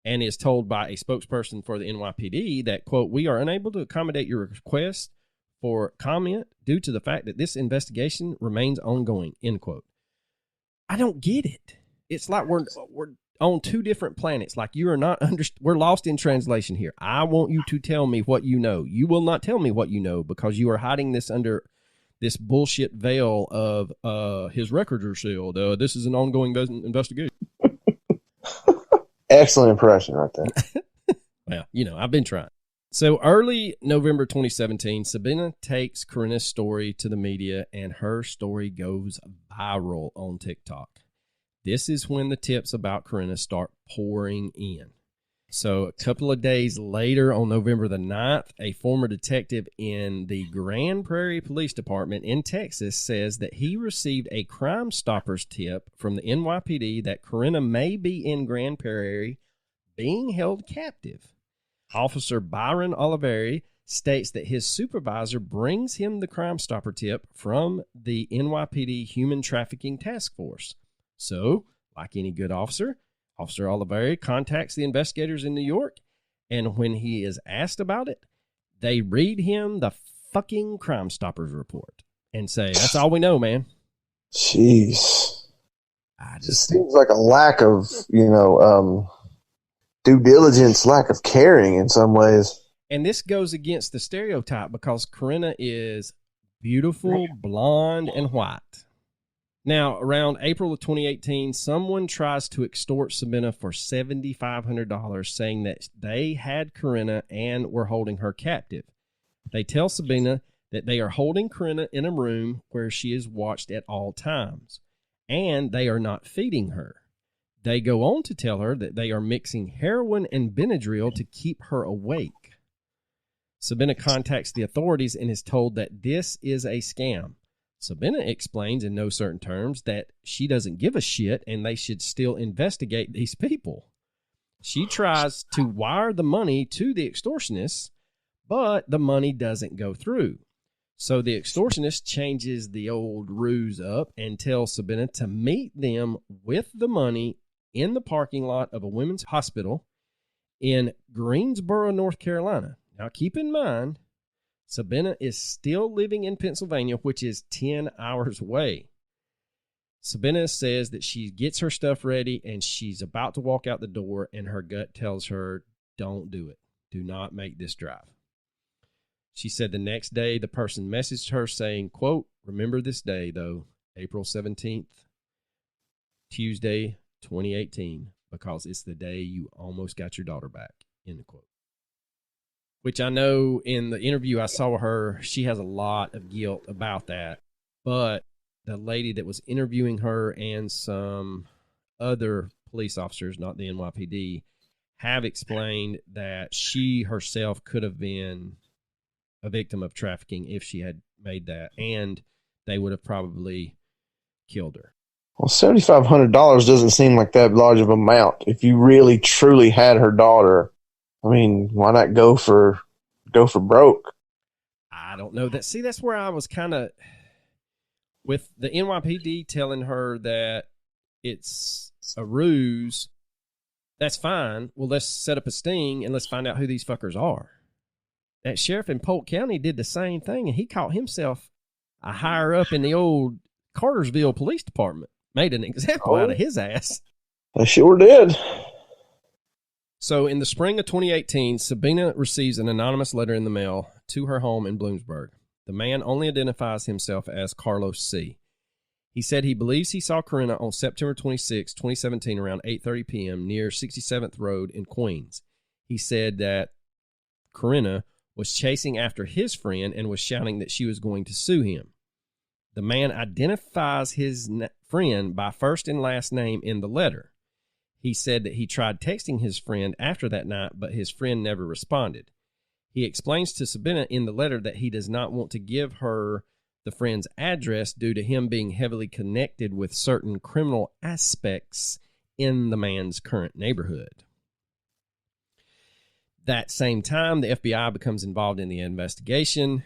and is told by a spokesperson for the NYPD that, quote, "We are unable to accommodate your request for comment due to the fact that this investigation remains ongoing," end quote. I don't get it. It's like we're on two different planets. Like you are not we're lost in translation here. I want you to tell me what you know. You will not tell me what you know because you are hiding this under this bullshit veil of his records are sealed. This is an ongoing investigation. Excellent impression right there. Well, I've been trying. So early November 2017, Sabina takes Corinna's story to the media and her story goes viral on TikTok. This is when the tips about Corinna start pouring in. So a couple of days later, on November the 9th, a former detective in the Grand Prairie Police Department in Texas says that he received a Crime Stoppers tip from the NYPD that Corinna may be in Grand Prairie being held captive. Officer Byron Oliveri states that his supervisor brings him the Crime Stopper tip from the NYPD Human Trafficking Task Force. So, like any good officer, Officer Oliveri contacts the investigators in New York, and when he is asked about it, they read him the fucking Crime Stoppers report and say, "That's all we know, man." Jeez. It just seems like a lack of, due diligence, lack of caring in some ways. And this goes against the stereotype because Corinna is beautiful, blonde, and white. Now, around April of 2018, someone tries to extort Sabina for $7,500, saying that they had Corinna and were holding her captive. They tell Sabina that they are holding Corinna in a room where she is watched at all times, and they are not feeding her. They go on to tell her that they are mixing heroin and Benadryl to keep her awake. Sabina contacts the authorities and is told that this is a scam. Sabina explains in no certain terms that she doesn't give a shit and they should still investigate these people. She tries to wire the money to the extortionists, but the money doesn't go through. So the extortionist changes the old ruse up and tells Sabina to meet them with the money in the parking lot of a women's hospital in Greensboro, North Carolina. Now keep in mind, Sabina is still living in Pennsylvania, which is 10 hours away. Sabina says that she gets her stuff ready and she's about to walk out the door and her gut tells her, don't do it. Do not make this drive. She said the next day the person messaged her saying, quote, "Remember this day, though, April 17th, Tuesday, 2018, because it's the day you almost got your daughter back," end quote. Which I know in the interview I saw her, she has a lot of guilt about that. But the lady that was interviewing her and some other police officers, not the NYPD, have explained that she herself could have been a victim of trafficking if she had made that, and they would have probably killed her. Well, $7,500 doesn't seem like that large of an amount. If you really, truly had her daughter, I mean, why not go for broke? I don't know. That's where I was kind of with the NYPD telling her that it's a ruse. That's fine. Well, let's set up a sting and let's find out who these fuckers are. That sheriff in Polk County did the same thing, and he caught himself a higher up in the old Cartersville Police Department. Made an example out of his ass. I sure did. So in the spring of 2018, Sabina receives an anonymous letter in the mail to her home in Bloomsburg. The man only identifies himself as Carlos C. He said he believes he saw Corinna on September 26, 2017, around 8:30 p.m. near 67th Road in Queens. He said that Corinna was chasing after his friend and was shouting that she was going to sue him. The man identifies his friend by first and last name in the letter. He said that he tried texting his friend after that night, but his friend never responded. He explains to Sabina in the letter that he does not want to give her the friend's address due to him being heavily connected with certain criminal aspects in the man's current neighborhood. That same time, the FBI becomes involved in the investigation.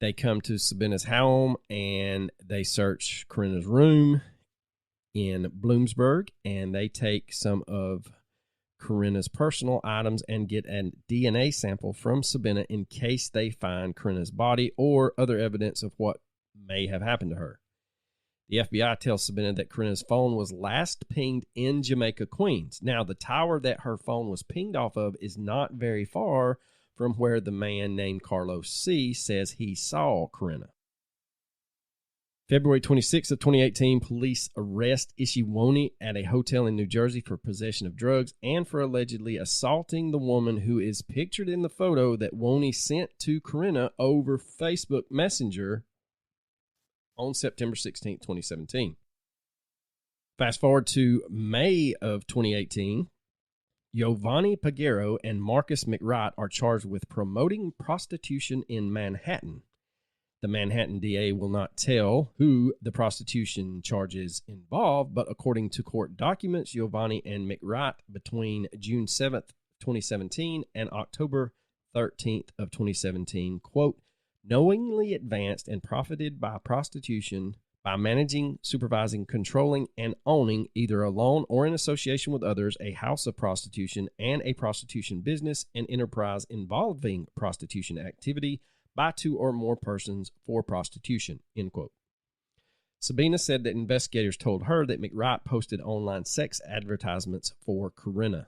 They come to Sabina's home and they search Corinna's room in Bloomsburg, and they take some of Corinna's personal items and get a DNA sample from Sabina in case they find Corinna's body or other evidence of what may have happened to her. The FBI tells Sabina that Corinna's phone was last pinged in Jamaica, Queens. Now, the tower that her phone was pinged off of is not very far from where the man named Carlos C. says he saw Corinna. February 26th of 2018, police arrest Ishiwoni at a hotel in New Jersey for possession of drugs and for allegedly assaulting the woman who is pictured in the photo that Woni sent to Corinna over Facebook Messenger on September 16th, 2017. Fast forward to May of 2018, Giovanni Pagero and Marcus McWright are charged with promoting prostitution in Manhattan. The Manhattan DA will not tell who the prostitution charges involve, but according to court documents, Giovanni and McWright between June 7th, 2017 and October 13th of 2017, quote, knowingly advanced and profited by prostitution by managing, supervising, controlling, and owning, either alone or in association with others, a house of prostitution and a prostitution business and enterprise involving prostitution activity by two or more persons for prostitution, end quote. Sabina said that investigators told her that McWright posted online sex advertisements for Corinna.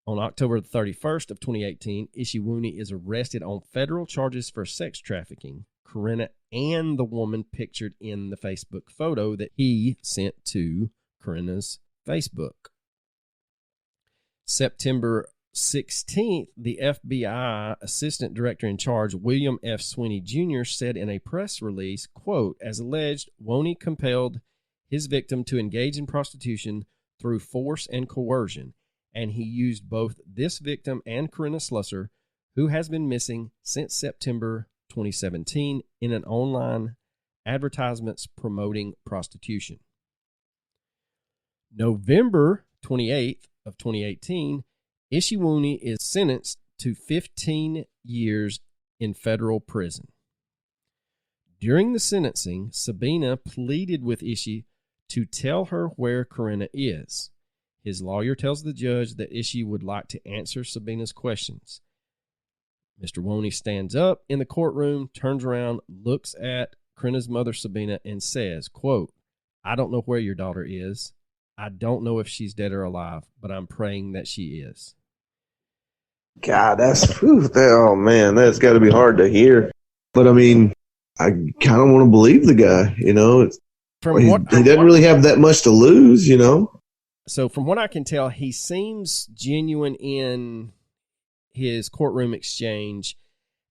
On October 31st of 2018, Ishiwoni is arrested on federal charges for sex trafficking Corinna and the woman pictured in the Facebook photo that he sent to Corinna's Facebook. September 16th, the FBI Assistant Director in Charge, William F. Sweeney Jr., said in a press release, quote, as alleged, Woni compelled his victim to engage in prostitution through force and coercion, and he used both this victim and Corinna Slusser, who has been missing since September 2017, in an online advertisements promoting prostitution. November 28th of 2018, Ishiwoni is sentenced to 15 years in federal prison. During the sentencing, Sabina pleaded with Ishi to tell her where Corinna is. His lawyer tells the judge that Ishi would like to answer Sabina's questions. Mr. Woni stands up in the courtroom, turns around, looks at Corinna's mother, Sabina, and says, quote, I don't know where your daughter is. I don't know if she's dead or alive, but I'm praying that she is. God, oh man, that's got to be hard to hear. But I mean, I kind of want to believe the guy, you know. He doesn't really have that much to lose, you know. So from what I can tell, he seems genuine in his courtroom exchange.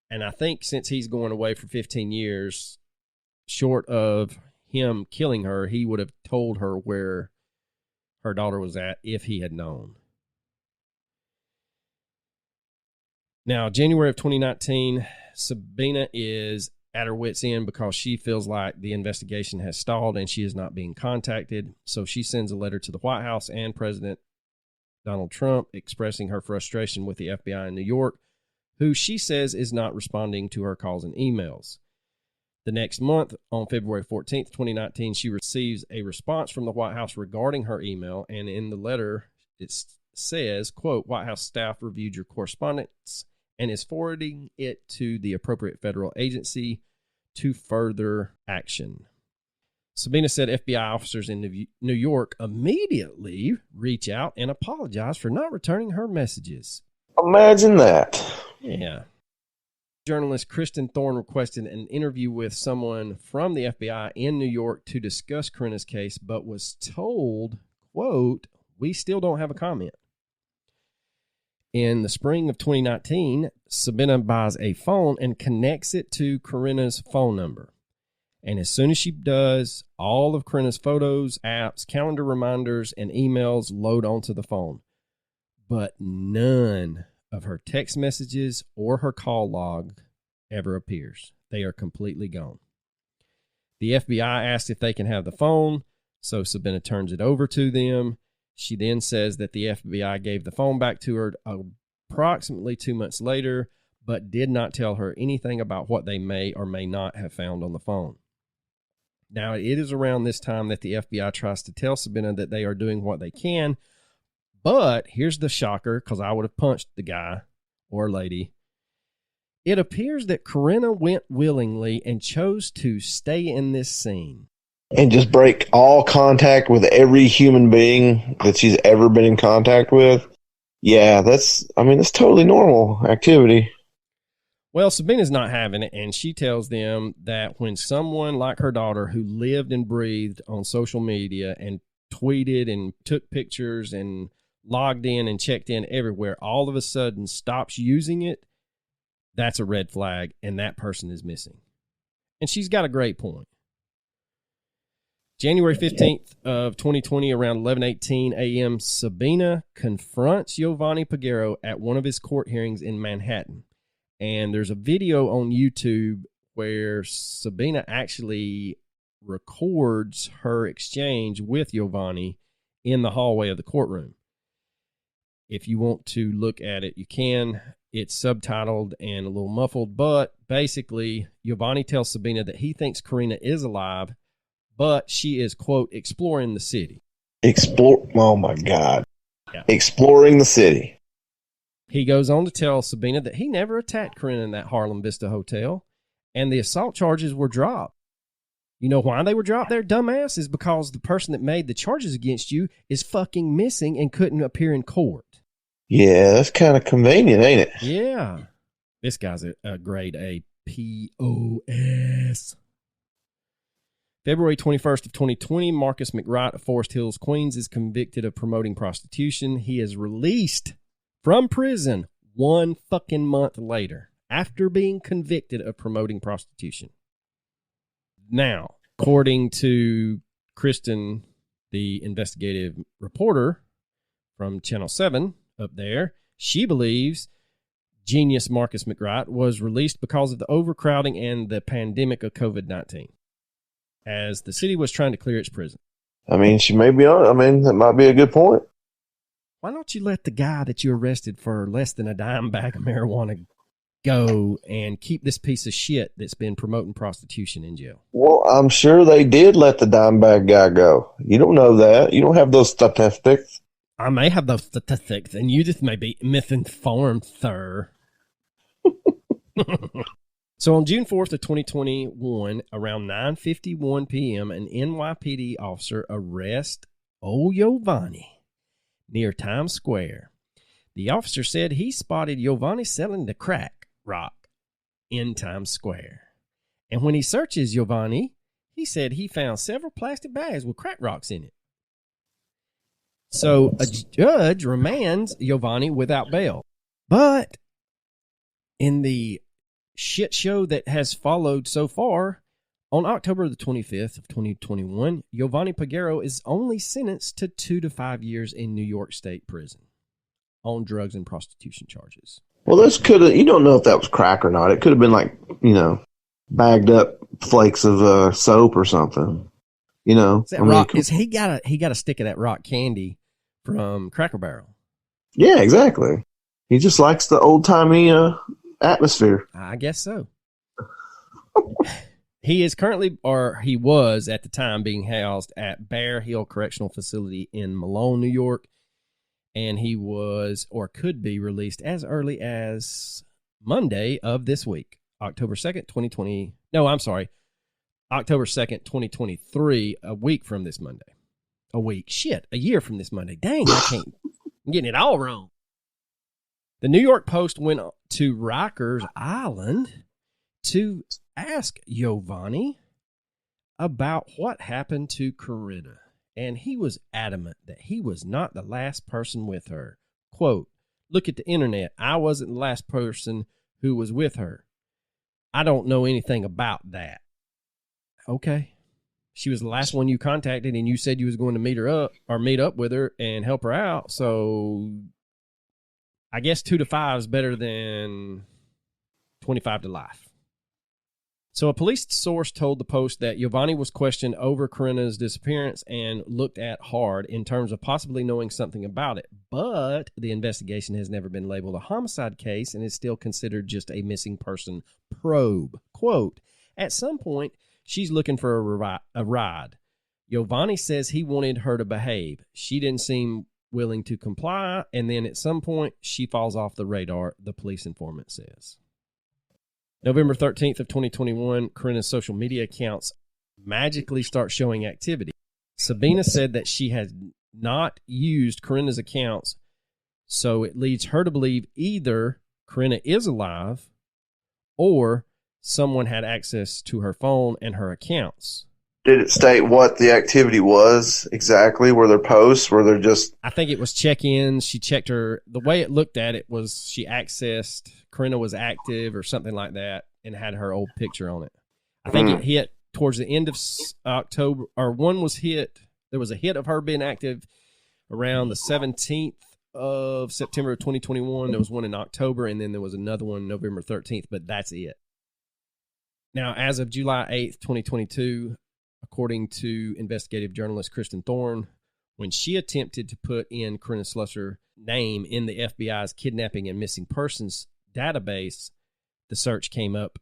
And I think since he's going away for 15 years, short of him killing her, he would have told her where her daughter was at if he had known. Now, January of 2019, Sabina is at her wit's end because she feels like the investigation has stalled and she is not being contacted. So she sends a letter to the White House and President Donald Trump expressing her frustration with the FBI in New York, who she says is not responding to her calls and emails. The next month, on February 14th, 2019, she receives a response from the White House regarding her email, and in the letter it says, quote, White House staff reviewed your correspondence and is forwarding it to the appropriate federal agency to further action. Sabina said FBI officers in New York immediately reach out and apologize for not returning her messages. Imagine that. Yeah. Journalist Kristen Thorne requested an interview with someone from the FBI in New York to discuss Corinna's case, but was told, quote, we still don't have a comment. In the spring of 2019, Sabina buys a phone and connects it to Corinna's phone number. And as soon as she does, all of Corinna's photos, apps, calendar reminders, and emails load onto the phone. But none of her text messages or her call log ever appears. They are completely gone. The FBI asked if they can have the phone, so Sabina turns it over to them. She then says that the FBI gave the phone back to her approximately 2 months later, but did not tell her anything about what they may or may not have found on the phone. Now, it is around this time that the FBI tries to tell Sabina that they are doing what they can, but here's the shocker, because I would have punched the guy or lady. It appears that Corinna went willingly and chose to stay in this scene. And just break all contact with every human being that she's ever been in contact with. Yeah, that's totally normal activity. Well, Sabina's not having it, and she tells them that when someone like her daughter, who lived and breathed on social media and tweeted and took pictures and logged in and checked in everywhere, all of a sudden stops using it, that's a red flag, and that person is missing. And she's got a great point. January 15th of 2020, around 11:18 a.m., Sabina confronts Giovanni Pagero at one of his court hearings in Manhattan. And there's a video on YouTube where Sabina actually records her exchange with Giovanni in the hallway of the courtroom. If you want to look at it, you can. It's subtitled and a little muffled, but basically Giovanni tells Sabina that he thinks Corinna is alive, but she is, quote, exploring the city. Oh my God. Yeah. Exploring the city. He goes on to tell Sabina that he never attacked Corinna in that Harlem Vista hotel, and the assault charges were dropped. You know why they were dropped there, dumbass? Is because the person that made the charges against you is fucking missing and couldn't appear in court. Yeah, that's kind of convenient, ain't it? Yeah. This guy's a grade A POS. February 21st of 2020, Marcus McWright of Forest Hills, Queens, is convicted of promoting prostitution. He is released from prison 1 fucking month later after being convicted of promoting prostitution. Now, according to Kristen, the investigative reporter from Channel 7 up there, she believes genius Marcus McWright was released because of the overcrowding and the pandemic of COVID-19, as the city was trying to clear its prison. I mean, she may be on. I mean, that might be a good point. Why don't you let the guy that you arrested for less than a dime bag of marijuana go and keep this piece of shit that's been promoting prostitution in jail? Well, I'm sure they did let the dime bag guy go. You don't know that. You don't have those statistics. I may have those statistics, and you just may be misinformed, sir. So on June 4th of 2021, around 9:51 p.m., an NYPD officer arrests old Giovanni near Times Square. The officer said he spotted Giovanni selling the crack rock in Times Square. And when he searches Giovanni, he said he found several plastic bags with crack rocks in it. So a judge remands Giovanni without bail. But in the shit show that has followed so far, on October the 25th of 2021, Giovanni Pagero is only sentenced to 2 to 5 years in New York State prison on drugs and prostitution charges. Well, this could have, you don't know if that was crack or not. It could have been like, bagged up flakes of soap or something. He got a stick of that rock candy from Cracker Barrel. Yeah, exactly. He just likes the old-timey atmosphere. I guess so. He is currently, or he was at the time, being housed at Bear Hill Correctional Facility in Malone, New York. And he was, or could be, released as early as Monday of this week, October 2nd, 2020. No, I'm sorry. October 2nd, 2023, a week from this Monday. A week. Shit, a year from this Monday. Dang, I'm getting it all wrong. The New York Post went to Rikers Island to ask Giovanni about what happened to Corinna. And he was adamant that he was not the last person with her. Quote, "Look at the internet. I wasn't the last person who was with her. I don't know anything about that." Okay. She was the last one you contacted, and you said you was going to meet up with her and help her out. So I guess 2 to 5 is better than 25 to life. So a police source told the Post that Giovanni was questioned over Corinna's disappearance and looked at hard in terms of possibly knowing something about it. But the investigation has never been labeled a homicide case and is still considered just a missing person probe. Quote, at some point, she's looking for a ride. Giovanni says he wanted her to behave. She didn't seem willing to comply, and then at some point, she falls off the radar, the police informant says. November 13th of 2021, Corinna's social media accounts magically start showing activity. Sabina said that she has not used Corinna's accounts, so it leads her to believe either Corinna is alive or someone had access to her phone and her accounts. Did it state what the activity was exactly? Were there posts? Were there just... I think it was check-ins. She checked her. The way it looked at it was she accessed, Corinna was active or something like that, and had her old picture on it. I think it hit towards the end of October, or one was hit. There was a hit of her being active around the 17th of September of 2021. There was one in October, and then there was another one November 13th, but that's it. Now, as of July 8th, 2022, according to investigative journalist Kristen Thorne, when she attempted to put in Corinna Slusser's name in the FBI's kidnapping and missing persons database, the search came up,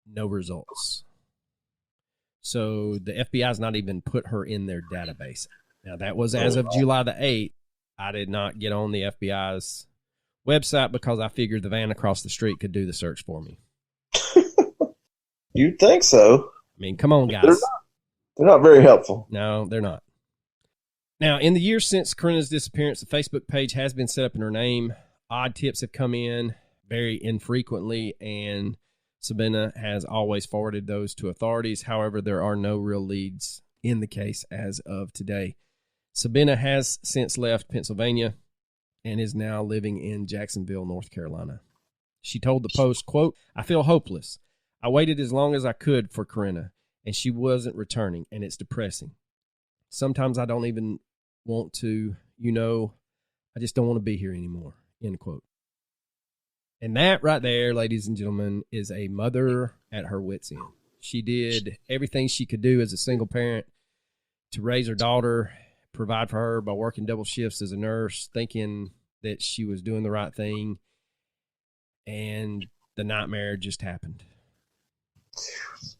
no results. So the FBI's not even put her in their database. Now, that was as of July the 8th. I did not get on the FBI's website because I figured the van across the street could do the search for me. You'd think so. I mean, come on, guys. They're not very helpful. No, they're not. Now, in the years since Corinna's disappearance, the Facebook page has been set up in her name. Odd tips have come in very infrequently, and Sabina has always forwarded those to authorities. However, there are no real leads in the case as of today. Sabina has since left Pennsylvania and is now living in Jacksonville, North Carolina. She told the Post, quote, I feel hopeless. I waited as long as I could for Corinna, and she wasn't returning, and it's depressing. Sometimes I don't even want to, I just don't want to be here anymore, end quote. And that right there, ladies and gentlemen, is a mother at her wit's end. She did everything she could do as a single parent to raise her daughter, provide for her by working double shifts as a nurse, thinking that she was doing the right thing. And the nightmare just happened.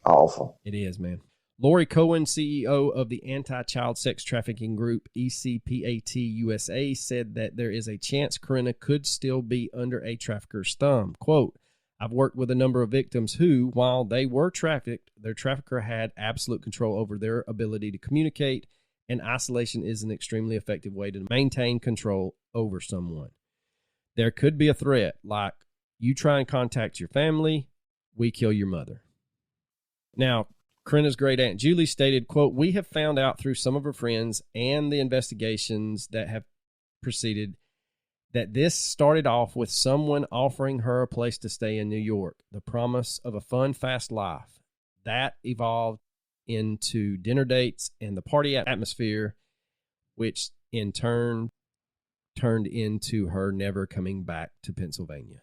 Awful. It is, man. Lori Cohen, CEO of the anti-child sex trafficking group ECPAT USA, said that there is a chance Corinna could still be under a trafficker's thumb. Quote, I've worked with a number of victims who, while they were trafficked, their trafficker had absolute control over their ability to communicate, and isolation is an extremely effective way to maintain control over someone. There could be a threat, like you try and contact your family, we kill your mother. Now, Corinna's great aunt Julie stated, quote, we have found out through some of her friends and the investigations that have proceeded that this started off with someone offering her a place to stay in New York, the promise of a fun, fast life. That evolved into dinner dates and the party atmosphere, which in turn turned into her never coming back to Pennsylvania.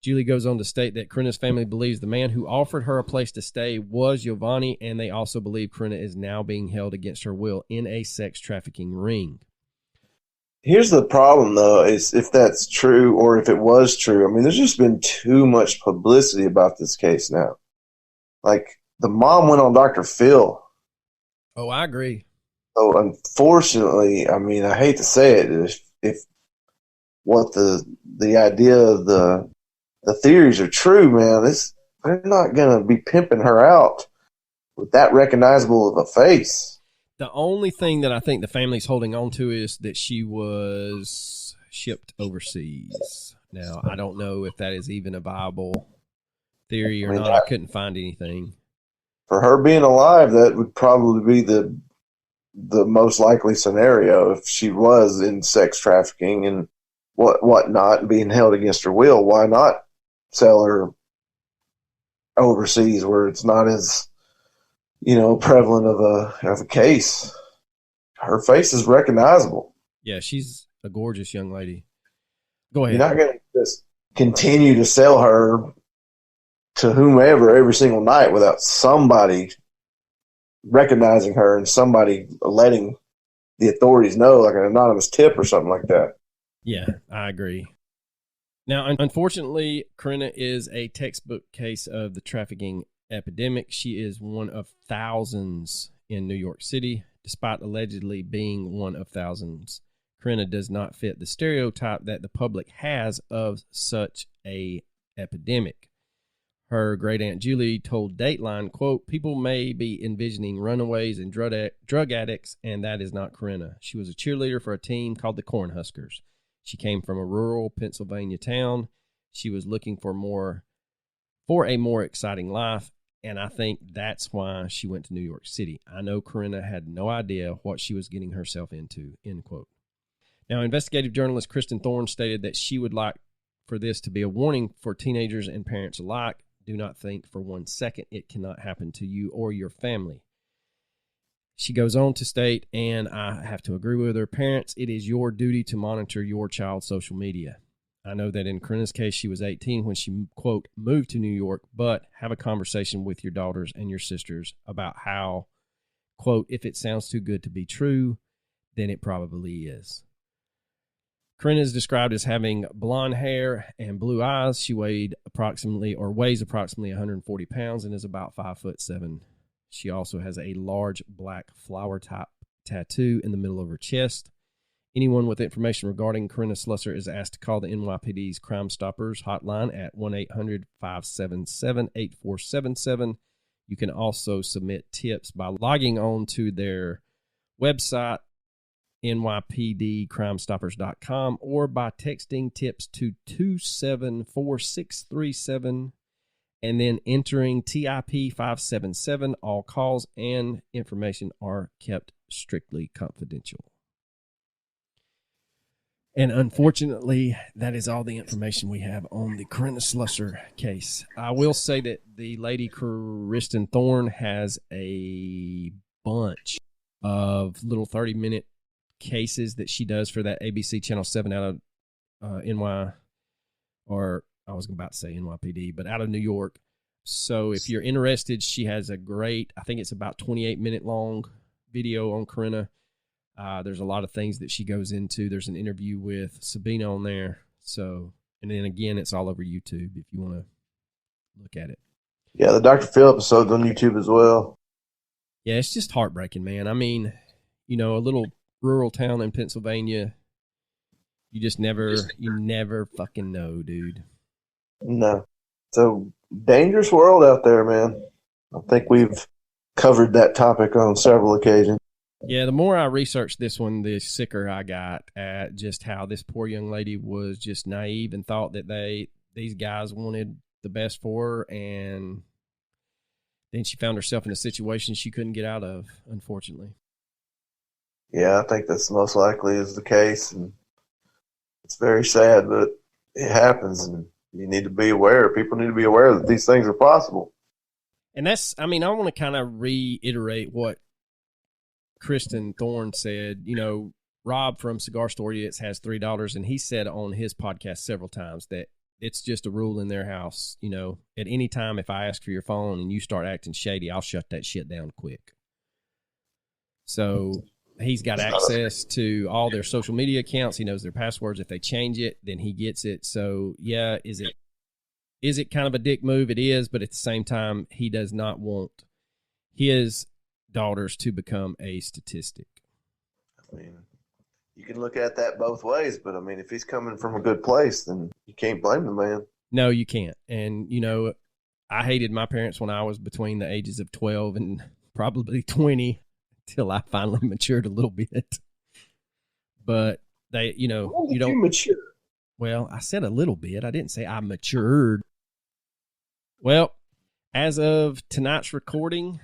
Julie goes on to state that Corinna's family believes the man who offered her a place to stay was Giovanni, and they also believe Corinna is now being held against her will in a sex trafficking ring. Here's the problem, though, is if that's true or if it was true. I mean, there's just been too much publicity about this case now. Like, the mom went on Dr. Phil. Oh, I agree. So, unfortunately, I mean, I hate to say it, if what the idea of the theories are true, man, they're not going to be pimping her out with that recognizable of a face. The only thing that I think the family's holding on to is that she was shipped overseas. Now, I don't know if that is even a viable theory or not. I couldn't find anything. For her being alive, that would probably be the most likely scenario if she was in sex trafficking and whatnot, being held against her will. Why not sell her overseas where it's not as, prevalent of a case? Her face is recognizable. Yeah, she's a gorgeous young lady. Go ahead. You're not going to just continue to sell her to whomever every single night without somebody recognizing her and somebody letting the authorities know, like an anonymous tip or something like that. Yeah, I agree. Now, unfortunately, Corinna is a textbook case of the trafficking epidemic. She is one of thousands in New York City. Despite allegedly being one of thousands, Corinna does not fit the stereotype that the public has of such a epidemic. Her great aunt Julie told Dateline, quote, "People may be envisioning runaways and drug addicts, and that is not Corinna. She was a cheerleader for a team called the Cornhuskers. She came from a rural Pennsylvania town. She was looking for a more exciting life, and I think that's why she went to New York City. I know Corinna had no idea what she was getting herself into," end quote. Now, investigative journalist Kristen Thorne stated that she would like for this to be a warning for teenagers and parents alike. Do not think for 1 second it cannot happen to you or your family. She goes on to state, and I have to agree with her, parents, it is your duty to monitor your child's social media. I know that in Corinna's case, she was 18 when she, quote, moved to New York, but have a conversation with your daughters and your sisters about how, quote, if it sounds too good to be true, then it probably is. Corinna is described as having blonde hair and blue eyes. She weighs approximately 140 pounds and is about 5'7". She also has a large black flower type tattoo in the middle of her chest. Anyone with information regarding Corinna Slusser is asked to call the NYPD's Crime Stoppers hotline at 1-800-577-8477. You can also submit tips by logging on to their website, nypdcrimestoppers.com, or by texting tips to 274-637 and then entering TIP 577. All calls and information are kept strictly confidential. And unfortunately, that is all the information we have on the Corinna Slusser case. I will say that the lady Kristen Thorne has a bunch of little 30-minute cases that she does for that ABC Channel 7 out of NYPD, but out of New York. So if you're interested, she has a great, I think it's about 28-minute long video on Corinna. There's a lot of things that she goes into. There's an interview with Sabina on there. So, and then again, it's all over YouTube if you want to look at it. Yeah, the Dr. Phil episode's on YouTube as well. Yeah, it's just heartbreaking, man. I mean, a little rural town in Pennsylvania, you never fucking know, dude. No. It's a dangerous world out there, man. I think we've covered that topic on several occasions. Yeah, the more I researched this one, the sicker I got at just how this poor young lady was just naive and thought that these guys wanted the best for her, and then she found herself in a situation she couldn't get out of, unfortunately. Yeah, I think that's most likely is the case, and it's very sad, but it happens, and you need to be aware. People need to be aware that these things are possible. And I want to kind of reiterate what Kristen Thorne said. Rob from Cigar Store Idiots has $3, and he said on his podcast several times that it's just a rule in their house. At any time, if I ask for your phone and you start acting shady, I'll shut that shit down quick. So he's got access to all their social media accounts. He knows their passwords. If they change it, then he gets it. So, yeah, is it kind of a dick move? It is, but at the same time, he does not want his daughters to become a statistic. I mean, you can look at that both ways, but I mean, if he's coming from a good place, then you can't blame the man. No, you can't. And, I hated my parents when I was between the ages of 12 and probably 20. Till I finally matured a little bit. But they, you don't mature. Well, I said a little bit. I didn't say I matured. Well, as of tonight's recording,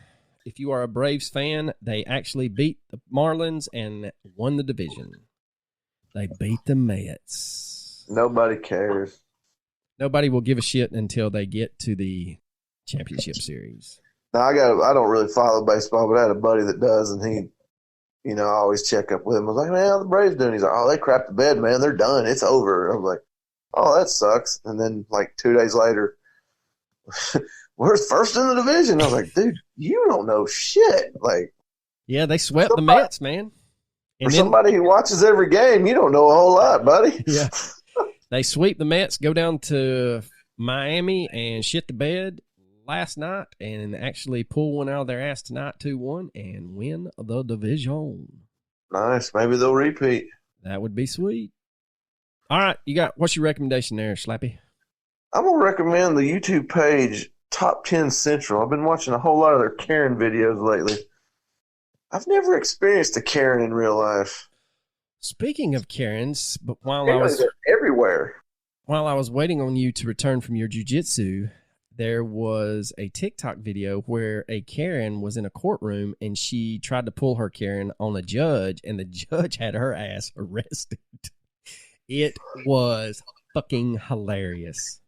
if you are a Braves fan, they actually beat the Marlins and won the division. They beat the Mets. Nobody cares. Nobody will give a shit until they get to the championship series. Now, I don't really follow baseball, but I had a buddy that does, and he, I always check up with him. I was like, man, how the Braves doing? He's like, oh, they crapped the bed, man. They're done. It's over. I was like, oh, that sucks. And then, 2 days later, we're first in the division. I was like, dude, you don't know shit. Like, yeah, they swept the Mets, man. And for somebody who watches every game, you don't know a whole lot, buddy. Yeah. They sweep the Mets, go down to Miami and shit the bed last night and actually pull one out of their ass tonight 2-1 and win the division. Nice. Maybe they'll repeat. That would be sweet. All right, what's your recommendation there, Slappy? I'm going to recommend the YouTube page Top 10 Central. I've been watching a whole lot of their Karen videos lately. I've never experienced a Karen in real life. Speaking of Karens, but they're everywhere. While I was waiting on you to return from your jiu-jitsu, there was a TikTok video where a Karen was in a courtroom and she tried to pull her Karen on a judge, and the judge had her ass arrested. It was fucking hilarious.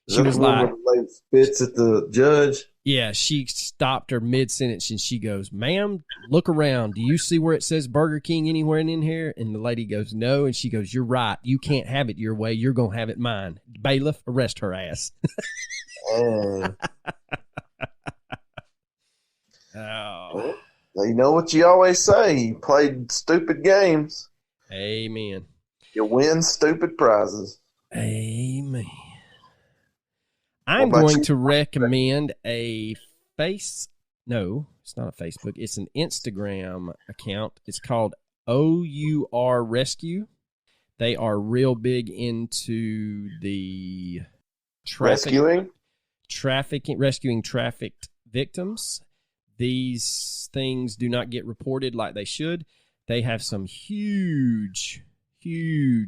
She was like, spits at the judge. Yeah, she stopped her mid-sentence and she goes, "Ma'am, look around. Do you see where it says Burger King anywhere in here?" And the lady goes, "No." And she goes, "You're right. You can't have it your way. You're going to have it mine. Bailiff, arrest her ass." Oh. Oh. You know what you always say. You played stupid games. Amen. You win stupid prizes. Amen. I'm going to recommend it's not a Facebook. It's an Instagram account. It's called OUR Rescue. They are real big into the rescuing trafficked victims. These things do not get reported like they should. They have some huge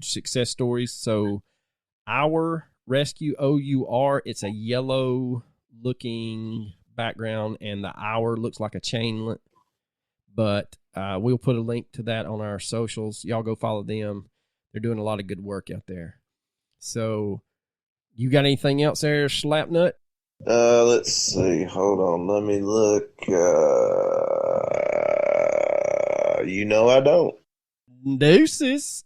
success stories. So our Rescue, OUR, it's a yellow looking background and the hour looks like a chainlet, but we'll put a link to that on our socials. Y'all go follow them. They're doing a lot of good work out there. So you got anything else there, Slapnut? Let's see. Hold on. Let me look. I don't. Deuces.